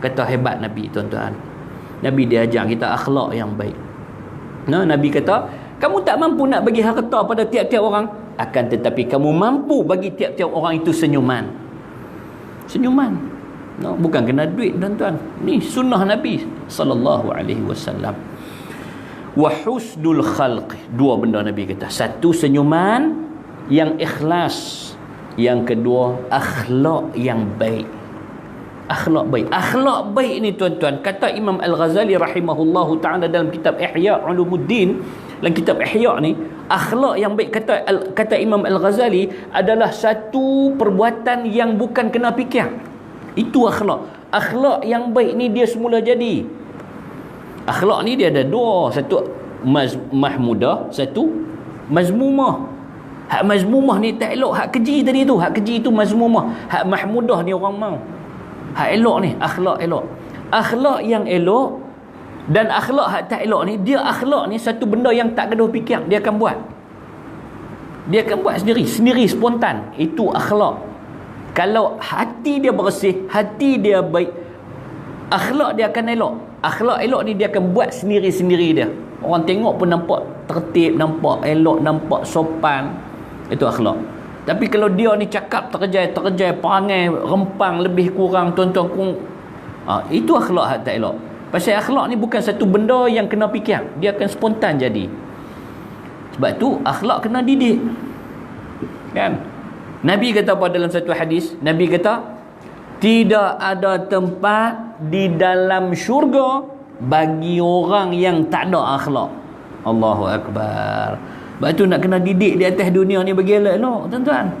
kata hebat Nabi, tuan-tuan. Nabi dia ajar kita akhlak yang baik. Nabi kata, kamu tak mampu nak bagi harta pada tiap-tiap orang, akan tetapi kamu mampu bagi tiap-tiap orang itu senyuman. Bukan kena duit, tuan-tuan. Ni sunnah Nabi sallallahu alaihi wasallam. Wa husnul khalq, dua benda Nabi kata. Satu, senyuman yang ikhlas. Yang kedua, akhlak yang baik. Akhlak baik ni, tuan-tuan, kata Imam Al-Ghazali rahimahullahu ta'ala dalam kitab Ihya Ulumuddin, dalam kitab Ihya ni, akhlak yang baik, kata Imam Al-Ghazali, adalah satu perbuatan yang bukan kena fikir. Itu akhlak. Akhlak yang baik ni dia semula jadi. Akhlak ni dia ada dua. Satu mahmudah, satu mazmumah. Hak mazmumah ni tak elok. Hak keji tadi tu, hak keji tu mazmumah. Hak mahmudah ni orang mau. Hak elok ni akhlak elok. Akhlak yang elok dan akhlak hak tak elok ni, dia akhlak ni satu benda yang tak gaduh fikir, dia akan buat. Dia akan buat sendiri spontan. Itu akhlak. Kalau hati dia bersih, hati dia baik, akhlak dia akan elok. Akhlak elok ni dia akan buat sendiri-sendiri dia. Orang tengok pun nampak tertib, nampak elok, nampak sopan. Itu akhlak. Tapi kalau dia ni cakap terjai, perangai rempang lebih kurang, tuan-tuan, itu akhlak tak elok. Pasal akhlak ni bukan satu benda yang kena fikir, dia akan spontan jadi. Sebab tu akhlak kena didik. Kan? Nabi kata apa dalam satu hadis? Nabi kata, tidak ada tempat di dalam syurga bagi orang yang tak ada akhlak. Allahu Akbar. Sebab tu nak kena didik di atas dunia ni bagi elok, tuan-tuan.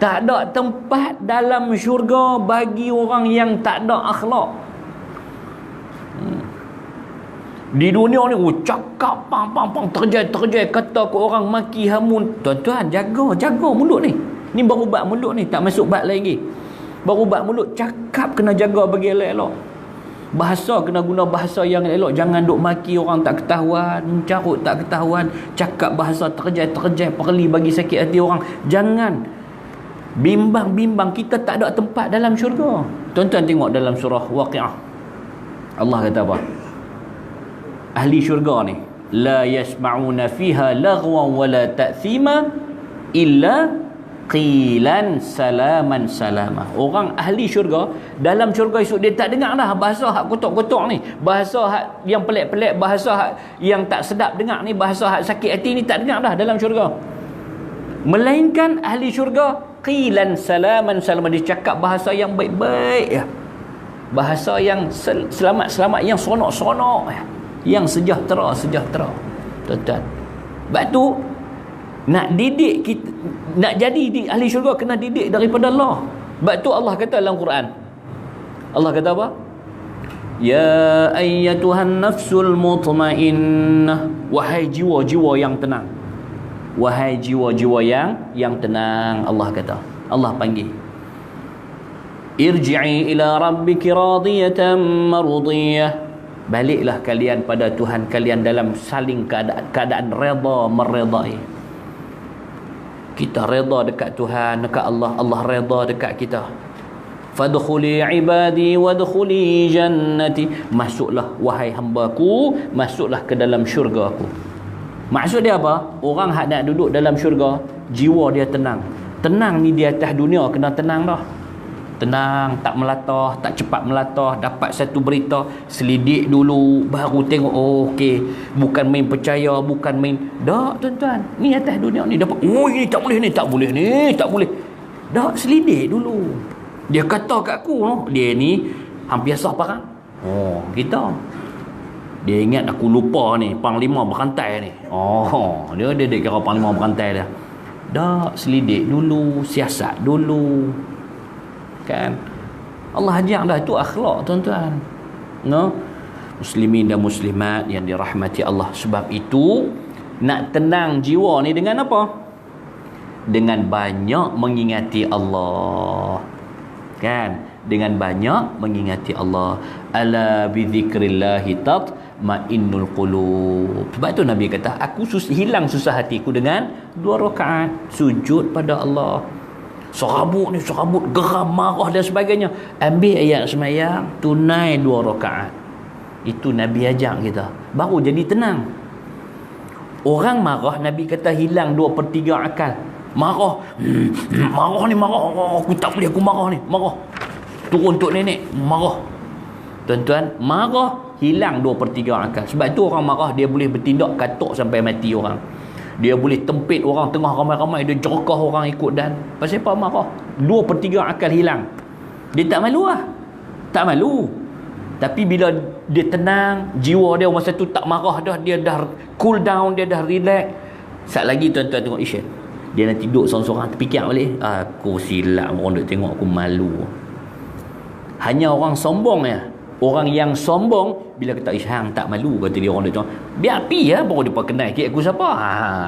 Tak ada tempat dalam syurga bagi orang yang tak ada akhlak. Di dunia ni cakap pang terjai kata ke orang, maki hamun. Tuan-tuan, jaga mulut ni. Ni baru bab mulut ni, tak masuk bab lagi. Baru bab mulut, cakap kena jaga bagi elok-elok. Bahasa kena guna bahasa yang elok. Jangan duk maki orang tak ketahuan, carut tak ketahuan, cakap bahasa terjai perli bagi sakit hati orang. Jangan bimbang. Kita tak ada tempat dalam syurga. Tuan-tuan tengok dalam surah Waqiah, Allah kata apa? Ahli syurga ni, la yasma'una fiha laghwan wala ta'thima illa qilan salaman salama. Orang ahli syurga, dalam syurga esok dia tak dengar dah bahasa hak kotok-kotok ni, bahasa hak yang pelik-pelik, bahasa hak yang tak sedap dengar ni, bahasa hak sakit hati ni tak dengar dah dalam syurga. Melainkan ahli syurga qilan salaman salama, dia cakap bahasa yang baik-baik ya. Bahasa yang selamat-selamat, yang seronok-seronok ya. Yang sejahtera. Tuan-tuan, sebab tu nak didik kita, nak jadi ahli syurga kena didik daripada Allah. Sebab tu Allah kata dalam Quran, Allah kata apa? Ya ayyatuhan nafsul mutmainnah, wahai jiwa-jiwa yang tenang. Wahai jiwa-jiwa yang tenang, Allah kata. Allah panggil, irji'i ila rabbiki radiyatan mardiyah. Baliklah kalian pada Tuhan kalian dalam saling keadaan redha meredai. Kita redha dekat Tuhan, dekat Allah, Allah redha dekat kita. Fadkhuli ibadi wadkhuli jannati. Masuklah wahai hamba-Ku, masuklah ke dalam syurga-Ku. Maksud dia apa? Orang hak nak duduk dalam syurga, jiwa dia tenang. Tenang ni di atas dunia kena tenang dah. Tenang, tak melatah, tak cepat melatah. Dapat satu berita, selidik dulu, baru tengok, oh okey, bukan main percaya, bukan main. Tak tuan-tuan, ni atas dunia ni dapat, oh ini tak boleh, ni tak boleh, ni tak boleh. Tak, selidik dulu. Dia kata kat aku, no, dia ni hampir sah parang. Oh, kita, dia ingat aku lupa ni, panglima berantai ni. Oh, dia kira panglima berantai dia. Tak, selidik dulu, siasat dulu. Kan? Allah ajar dah, itu akhlak tuan-tuan. No? Muslimin dan muslimat yang dirahmati Allah. Sebab itu nak tenang jiwa ni dengan apa? Dengan banyak mengingati Allah. Kan? Dengan banyak mengingati Allah. Ala bidzikrillahi tatma'innul qulub. Sebab tu Nabi kata, aku hilang susah hatiku dengan 2 rakaat sujud pada Allah. Serabut geram, marah dan sebagainya, ambil ayat semayang, tunai 2 rakaat. Itu Nabi ajar kita, baru jadi tenang. Orang marah, Nabi kata hilang 2/3 akal. Marah ni, aku tak boleh, aku marah ni, marah turun untuk nenek, marah. Tuan-tuan, marah hilang 2/3 akal. Sebab tu orang marah, dia boleh bertindak katuk sampai mati orang. Dia boleh tempit orang tengah ramai-ramai, dia jerkah orang ikut dan. Pasal apa marah? 2/3 akal hilang. Dia tak malu lah. Tak malu. Tapi bila dia tenang, jiwa dia masa tu tak marah dah, dia dah cool down, dia dah relax. Sat lagi tuan-tuan tengok Isyan, dia nanti duduk seorang-seorang terfikir balik, aku silap, orang duk tengok aku malu. Hanya orang sombong ya. Orang yang sombong, bila kata hang tak malu, kata dia, orang dia cakap, biar pi ya, baru dia kenal aku siapa.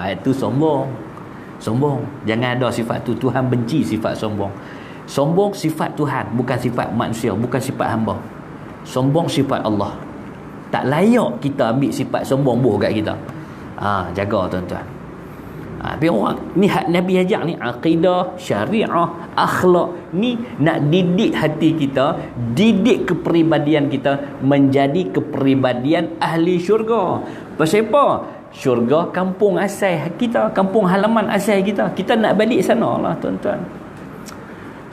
Itu sombong. Jangan ada sifat tu. Tuhan benci sifat sombong. Sombong sifat Tuhan, bukan sifat manusia, bukan sifat hamba. Sombong sifat Allah. Tak layak kita ambil sifat sombong buh kat kita. Jaga tuan-tuan. Tapi orang ni Nabi ajar ni, akidah, syariah, akhlak ni nak didik hati kita, didik kepribadian kita menjadi kepribadian ahli syurga. Pasal apa? Syurga kampung asal kita, kampung halaman asal kita. Kita nak balik sana lah tuan-tuan.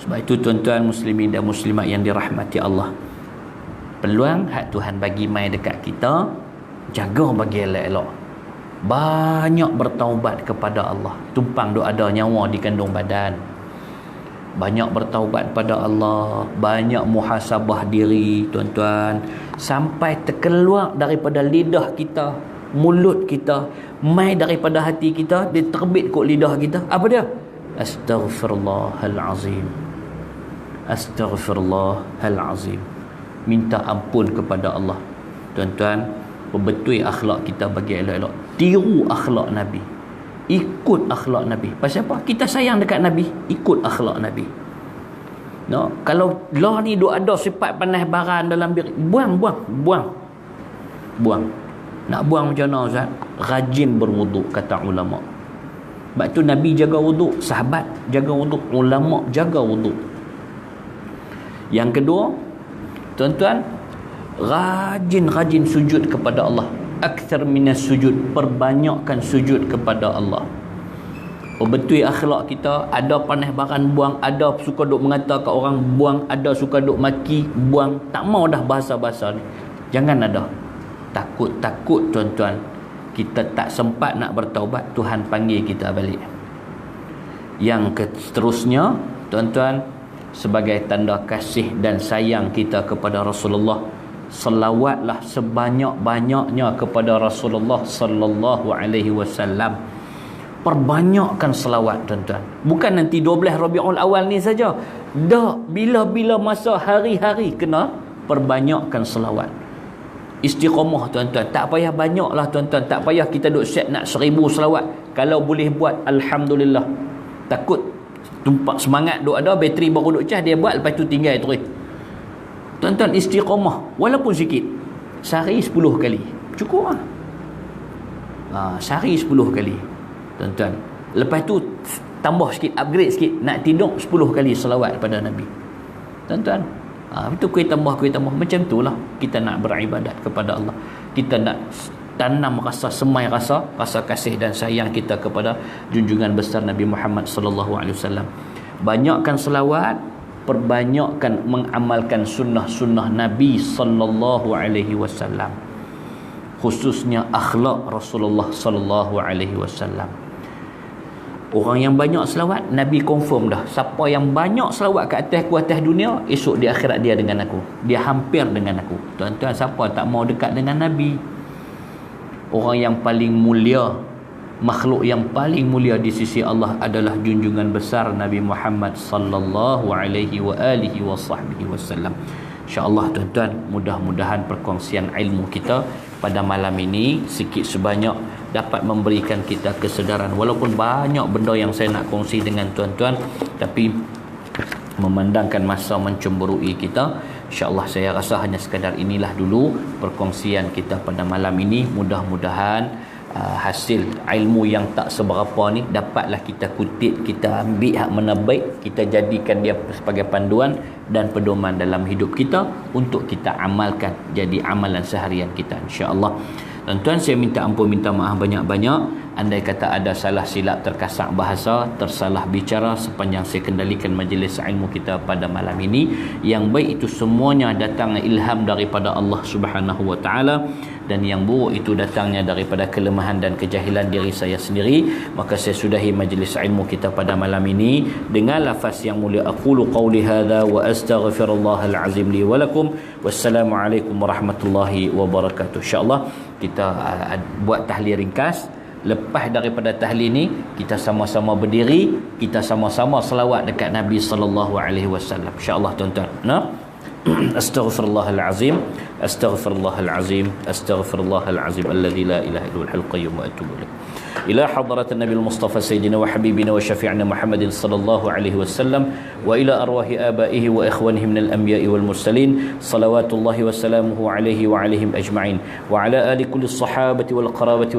Sebab itu tuan-tuan muslimin dan muslimat yang dirahmati Allah, peluang hak Tuhan bagi mai dekat kita, jaga bagi elok-elok. Banyak bertaubat kepada Allah. Tumpang duk ada nyawa di kandung badan. Banyak bertaubat kepada Allah, banyak muhasabah diri tuan-tuan, sampai terkeluar daripada lidah kita, mulut kita, mai daripada hati kita, dia terbit kot lidah kita. Apa dia? Astaghfirullahalazim. Astaghfirullahalazim. Minta ampun kepada Allah. Tuan-tuan, Perbetul akhlak kita bagi elok-elok. Tiru akhlak Nabi. Ikut akhlak Nabi. Pasal apa? Kita sayang dekat Nabi, ikut akhlak Nabi. No, kalau lah ni duk ada sifat panas baran dalam diri, buang. Nak buang macam mana Ustaz? Rajin berwuduk, kata ulama. Sebab tu Nabi jaga wuduk, sahabat jaga wuduk, ulama jaga wuduk. Yang kedua, tuan-tuan, rajin sujud kepada Allah. Akthar minas sujud, perbanyakkan sujud kepada Allah. Betul akhlak kita, ada panas baran buang, ada suka duk mengata kat orang buang, ada suka duk maki buang. Tak mau dah bahasa-bahasa ni. Jangan ada. Takut tuan-tuan, kita tak sempat nak bertaubat, Tuhan panggil kita balik. Yang seterusnya, tuan-tuan, sebagai tanda kasih dan sayang kita kepada Rasulullah, selawatlah sebanyak-banyaknya kepada Rasulullah sallallahu alaihi wasallam. Perbanyakkan selawat, tuan-tuan. Bukan nanti 12 Rabiul Awal ni saja. Dah bila-bila masa hari-hari kena perbanyakkan selawat. Istiqamah, tuan-tuan. Tak payah banyaklah, tuan-tuan. Tak payah kita duk set nak 1000 selawat. Kalau boleh buat, alhamdulillah. Takut tumpak semangat duk ada, bateri baru duk cas, dia buat, lepas tu tinggal terus. Tuan-tuan, istiqamah walaupun sikit. Sehari 10 kali cukup lah. Sehari 10 kali, tuan-tuan. Lepas tu tambah sikit, upgrade sikit, nak tidur 10 kali selawat pada Nabi, tuan-tuan. Itu kuih tambah macam tu lah. Kita nak beribadat kepada Allah, kita nak tanam rasa semai, rasa kasih dan sayang kita kepada junjungan besar Nabi Muhammad sallallahu alaihi wasallam. Banyakkan selawat, perbanyakkan mengamalkan sunnah-sunnah Nabi sallallahu alaihi wasallam, khususnya akhlak Rasulullah sallallahu alaihi wasallam. Orang yang banyak selawat, Nabi confirm dah, siapa yang banyak selawat ke atas dunia, esok di akhirat dia dengan aku, dia hampir dengan aku. Tuan-tuan, siapa tak mau dekat dengan Nabi? Orang yang paling mulia, makhluk yang paling mulia di sisi Allah adalah junjungan besar Nabi Muhammad sallallahu alaihi wa alihi wa sahbihi wasallam. InsyaAllah, tuan-tuan, mudah-mudahan perkongsian ilmu kita pada malam ini sikit sebanyak dapat memberikan kita kesedaran. Walaupun banyak benda yang saya nak kongsi dengan tuan-tuan, tapi memandangkan masa mencemburui kita, InsyaAllah saya rasa hanya sekadar inilah dulu perkongsian kita pada malam ini. Mudah-mudahan hasil ilmu yang tak seberapa ni dapatlah kita kutip, kita ambil hak mana baik, kita jadikan dia sebagai panduan dan pedoman dalam hidup kita untuk kita amalkan jadi amalan seharian kita, insya-Allah. Tuan-tuan, saya minta ampun, minta maaf banyak-banyak andai kata ada salah silap, terkasak bahasa, tersalah bicara sepanjang saya kendalikan majlis ilmu kita pada malam ini. Yang baik itu semuanya datang ilham daripada Allah Subhanahu wa taala, dan yang buruk itu datangnya daripada kelemahan dan kejahilan diri saya sendiri. Maka saya sudahi majlis ilmu kita pada malam ini dengan lafaz yang mulia, aqulu qawli hadza wa astaghfirullahal azim li wa lakum. Wassalamualaikum warahmatullahi wabarakatuh. Insya-Allah kita buat tahlil ringkas. Lepas daripada tahlil ni, kita sama-sama berdiri, kita sama-sama selawat dekat Nabi sallallahu alaihi wasallam, insya-Allah, tuan-tuan. Astaghfirullahal azim, astaghfirullahal azim, astaghfirullahal azim alladzi la ilaha illa huwal qayyum wa atubu ilaih. إلى حضرة النبي المصطفى سيدنا وحبيبنا وشفيعنا محمد صلى الله عليه وسلم، وإلى أرواح آبائه وإخوانه من الأنبياء والمرسلين صلوات الله وسلامه عليه وعليهم أجمعين، وعلى آل كل الصحابة والقرابة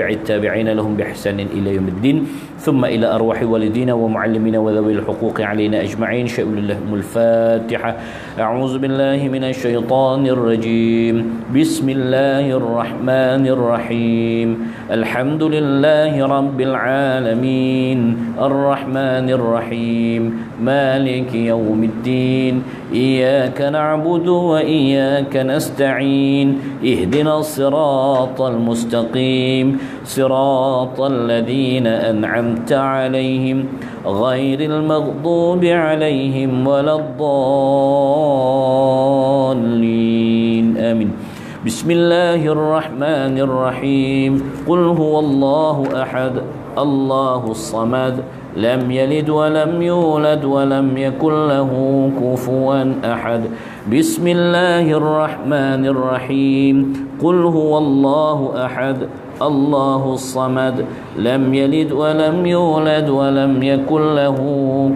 التابعين لهم بإحسان إلى يوم الدين، ثم إلى أرواح والدينا ومعلمين وذوي الحقوق علينا أجمعين. شأن لهم الفاتحة. أعوذ بالله من الشيطان الرجيم. بسم الله الرحمن الرحيم. الحمد لله رب العالمين الرحمن الرحيم مالك يوم الدين إياك نعبد وإياك نستعين اهدنا الصراط المستقيم صراط الذين أنعمت عليهم غير المغضوب عليهم ولا الضالين آمين. بسم الله الرحمن الرحيم. قل هو الله أحد الله الصمد لم يلد ولم يولد ولم يكن له كفوا أحد بسم الله الرحمن الرحيم قل هو الله أحد الله الصمد لم يلد ولم يولد ولم يكن له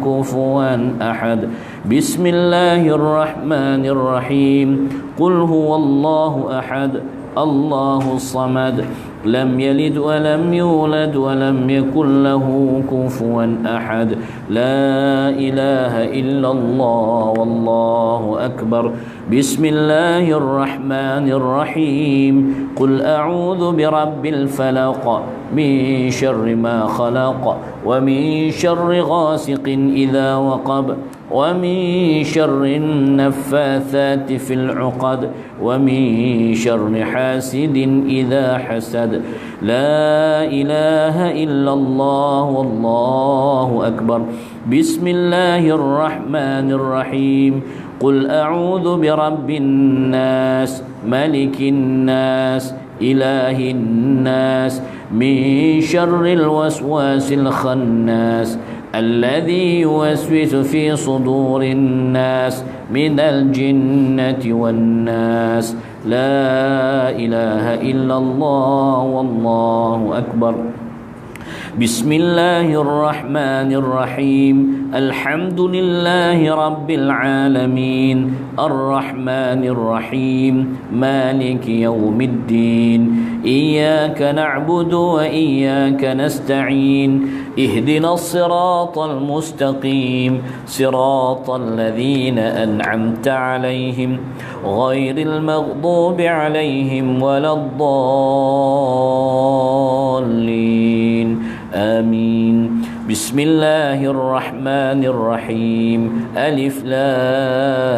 كفوا أحد بسم الله الرحمن الرحيم قل هو الله أحد الله الصمد لم يلد ولم يولد ولم يكن له كفوا أحد لا إله إلا الله والله أكبر بسم الله الرحمن الرحيم قل أعوذ برب الفلق من شر ما خلق ومن شر غاسق إذا وقب ومن شر النفاثات في العقد ومن شر حاسد إذا حسد لا إله إلا الله والله أكبر بسم الله الرحمن الرحيم قل أعوذ برب الناس ملك الناس إله الناس من شر الوسواس الخناس الذي يوسوس في صدور الناس من الجنة والناس لا إله إلا الله والله أكبر بسم الله الرحمن الرحيم الحمد لله رب العالمين الرحمن الرحيم مالك يوم الدين إياك نعبد وإياك نستعين اهدنا الصراط المستقيم صراط الذين أنعمت عليهم غير المغضوب عليهم ولا الضالين آمين بسم الله الرحمن الرحيم ألف لام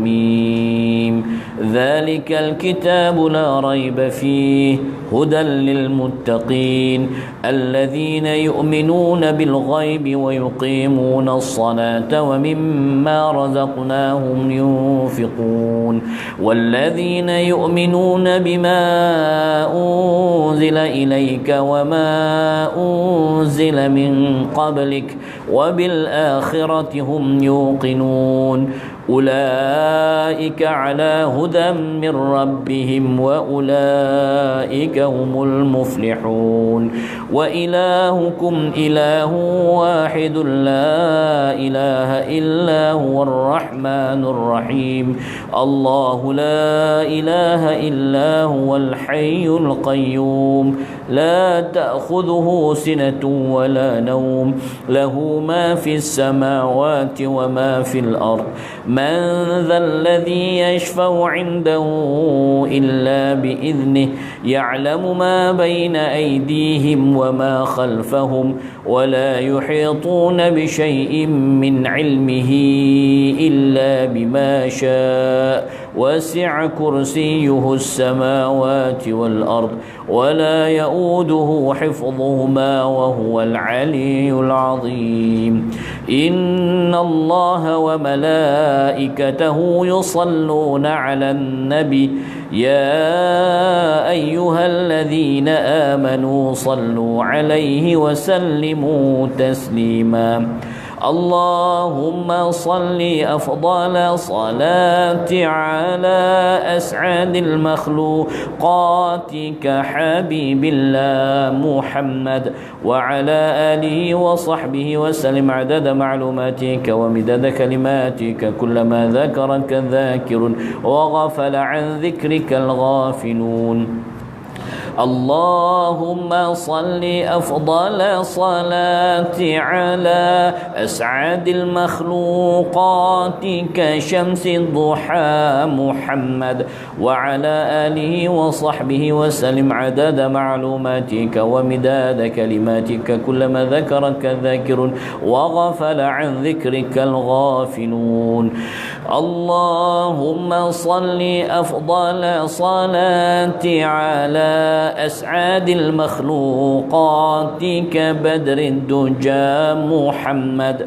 ميم ذلك الكتاب لا ريب فيه هدى للمتقين الذين يؤمنون بالغيب ويقيمون الصلاة ومما رزقناهم ينفقون والذين يؤمنون بما أنزل إليك وما أنزل من قبلك وبالآخرة هم يوقنون أولئك على هدى من ربهم وأولئك هم المفلحون وإلهكم إله واحد لا إله إلا هو الرحمن الرحيم الله لا إله إلا هو الحي القيوم لا تأخذه سنة ولا نوم له ما في السماوات وما في الأرض من ذا الذي يشفع عنده إلا بإذنه يعلم ما بين أيديهم وما خلفهم ولا يحيطون بشيء من علمه إلا بما شاء وسع كرسيه السماوات والأرض ولا يؤوده حفظهما وهو العلي العظيم إن الله وملائكته يصلون على النبي يا أيها الذين آمنوا صلوا عليه وسلموا تسليما اللهم صل أفضل صلاة على أسعد المخلوقات كحبيب الله محمد وعلى آله وصحبه وسلم عدد معلوماتك ومداد كلماتك كلما ذكرك الذاكر وغفل عن ذكرك الغافلون اللهم صل أفضل صلاة على أسعد المخلوقات كشمس الضحى محمد وعلى آله وصحبه وسلم عدد معلوماتك ومداد كلماتك كلما ذكرك الذاكرون وغفل عن ذكرك الغافلون اللهم صل أفضل صلاة على أسعد المخلوقات كبدر الدجى محمد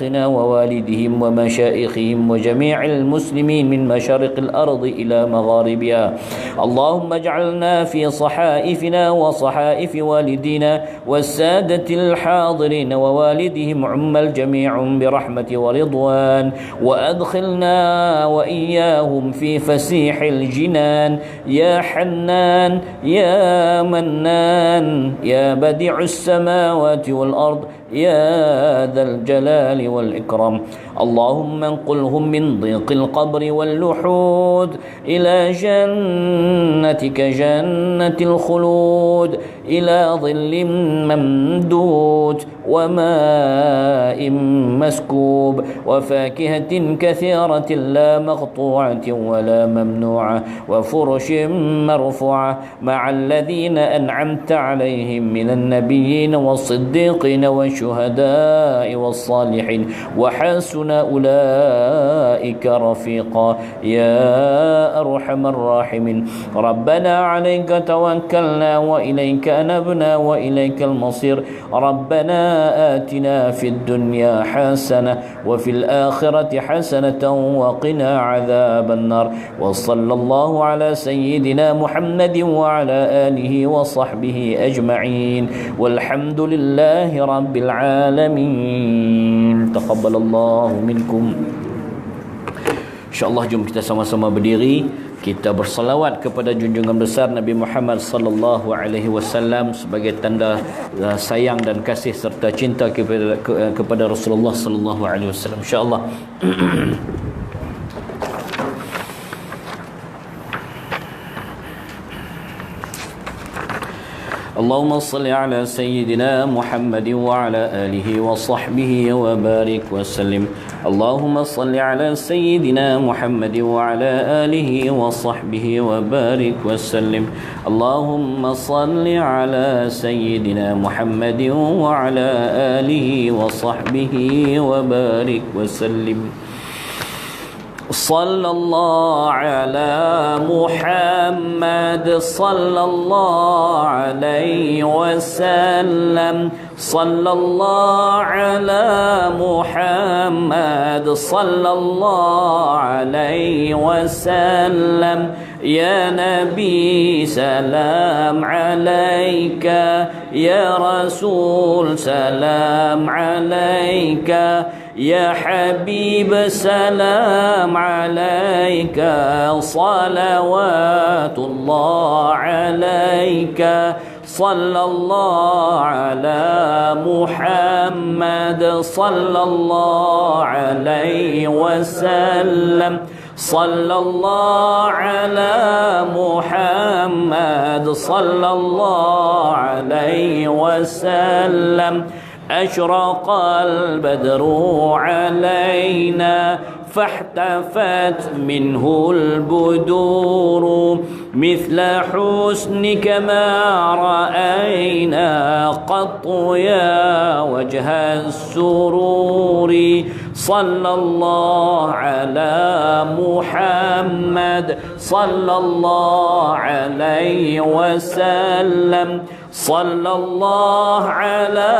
ومشايخنا ووالدهم ومشائخهم وجميع المسلمين من مشارق الأرض إلى مغاربها. اللهم اجعلنا في صحائفنا وصحائف والدينا والسادة الحاضرين ووالدهم عم الجميع برحمة ورضوان، وأدخلنا وإياهم في فسيح الجنان يا حنان يا منان يا بديع السماوات والأرض يا ذا الجلال والإكرام. اللهم انقلهم من ضيق القبر واللحود إلى جنتك جنة الخلود، إلى ظل ممدود وماء مسكوب وفاكهة كثيرة لا مقطوعة ولا ممنوعة وفرش مرفوعة مع الذين أنعمت عليهم من النبيين والصديقين والشهداء والصالحين وحسن أولئك رفيقا يا أرحم الراحمين. ربنا عليك توكلنا وإليك أنبنا وإليك المصير. ربنا آتنا في الدنيا حسنة وفي الآخرة حسنة وقنا عذاب النار. وصلى الله على سيدنا محمد وعلى آله وصحبه أجمعين والحمد لله رب العالمين. تقبل الله منكم. InsyaAllah jom kita sama-sama berdiri, kita bersalawat kepada junjungan besar Nabi Muhammad sallallahu alaihi wasallam sebagai tanda sayang dan kasih serta cinta kepada Rasulullah sallallahu alaihi wasallam. InsyaAllah. اللهم صل على سيدنا محمد وعلى آله وصحبه وبارك وسلم. اللهم صل على سيدنا محمد وعلى آله وصحبه وبارك وسلم. اللهم صل على سيدنا محمد وعلى آله وصحبه وبارك وسلم. صلى الله على محمد صلى الله عليه وسلم. صلى الله على محمد صلى الله عليه وسلم. يا نبي سلام عليك، يا رسول سلام عليك، يا حبيب سلام عليك، صلوات الله عليك. صلى الله على محمد صلى الله عليه وسلم. صلى الله على محمد صلى الله عليه وسلم. أشرق البدر علينا فاحتفت منه البدور، مثل حسنك ما رأينا قط يا وجه السرور. صلى الله على محمد صلى الله عليه وسلم. صلى الله على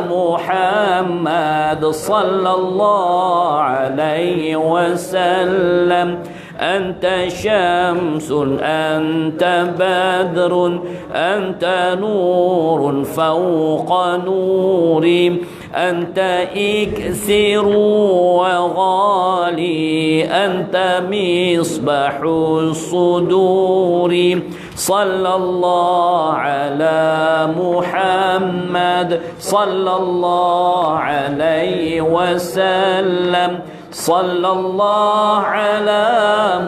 محمد صلى الله عليه وسلم. أنت شمس أنت بدر أنت نور فوق نوري، أنت إكسر وغالي، أنت مصباح الصدور. صلى الله على محمد صلى الله عليه وسلم. صلى الله على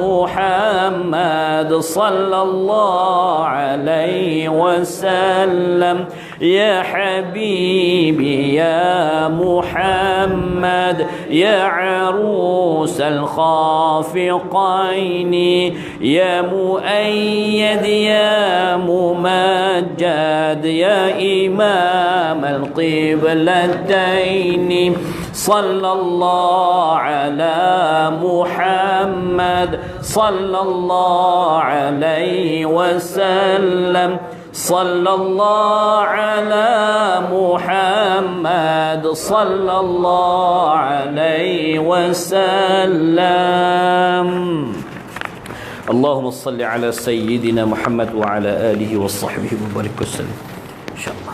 محمد صلى الله عليه وسلم. يا حبيبي يا محمد يا عروس الخافقين، يا مؤيد يا ممجد يا إمام القبلتين. صلى الله على محمد صلى الله عليه وسلم. sallallahu ala Muhammad sallallahu alaihi wasallam. Allahumma salli ala sayyidina Muhammad wa ala alihi wa sahbihi wa barik wasallam. Insyaallah.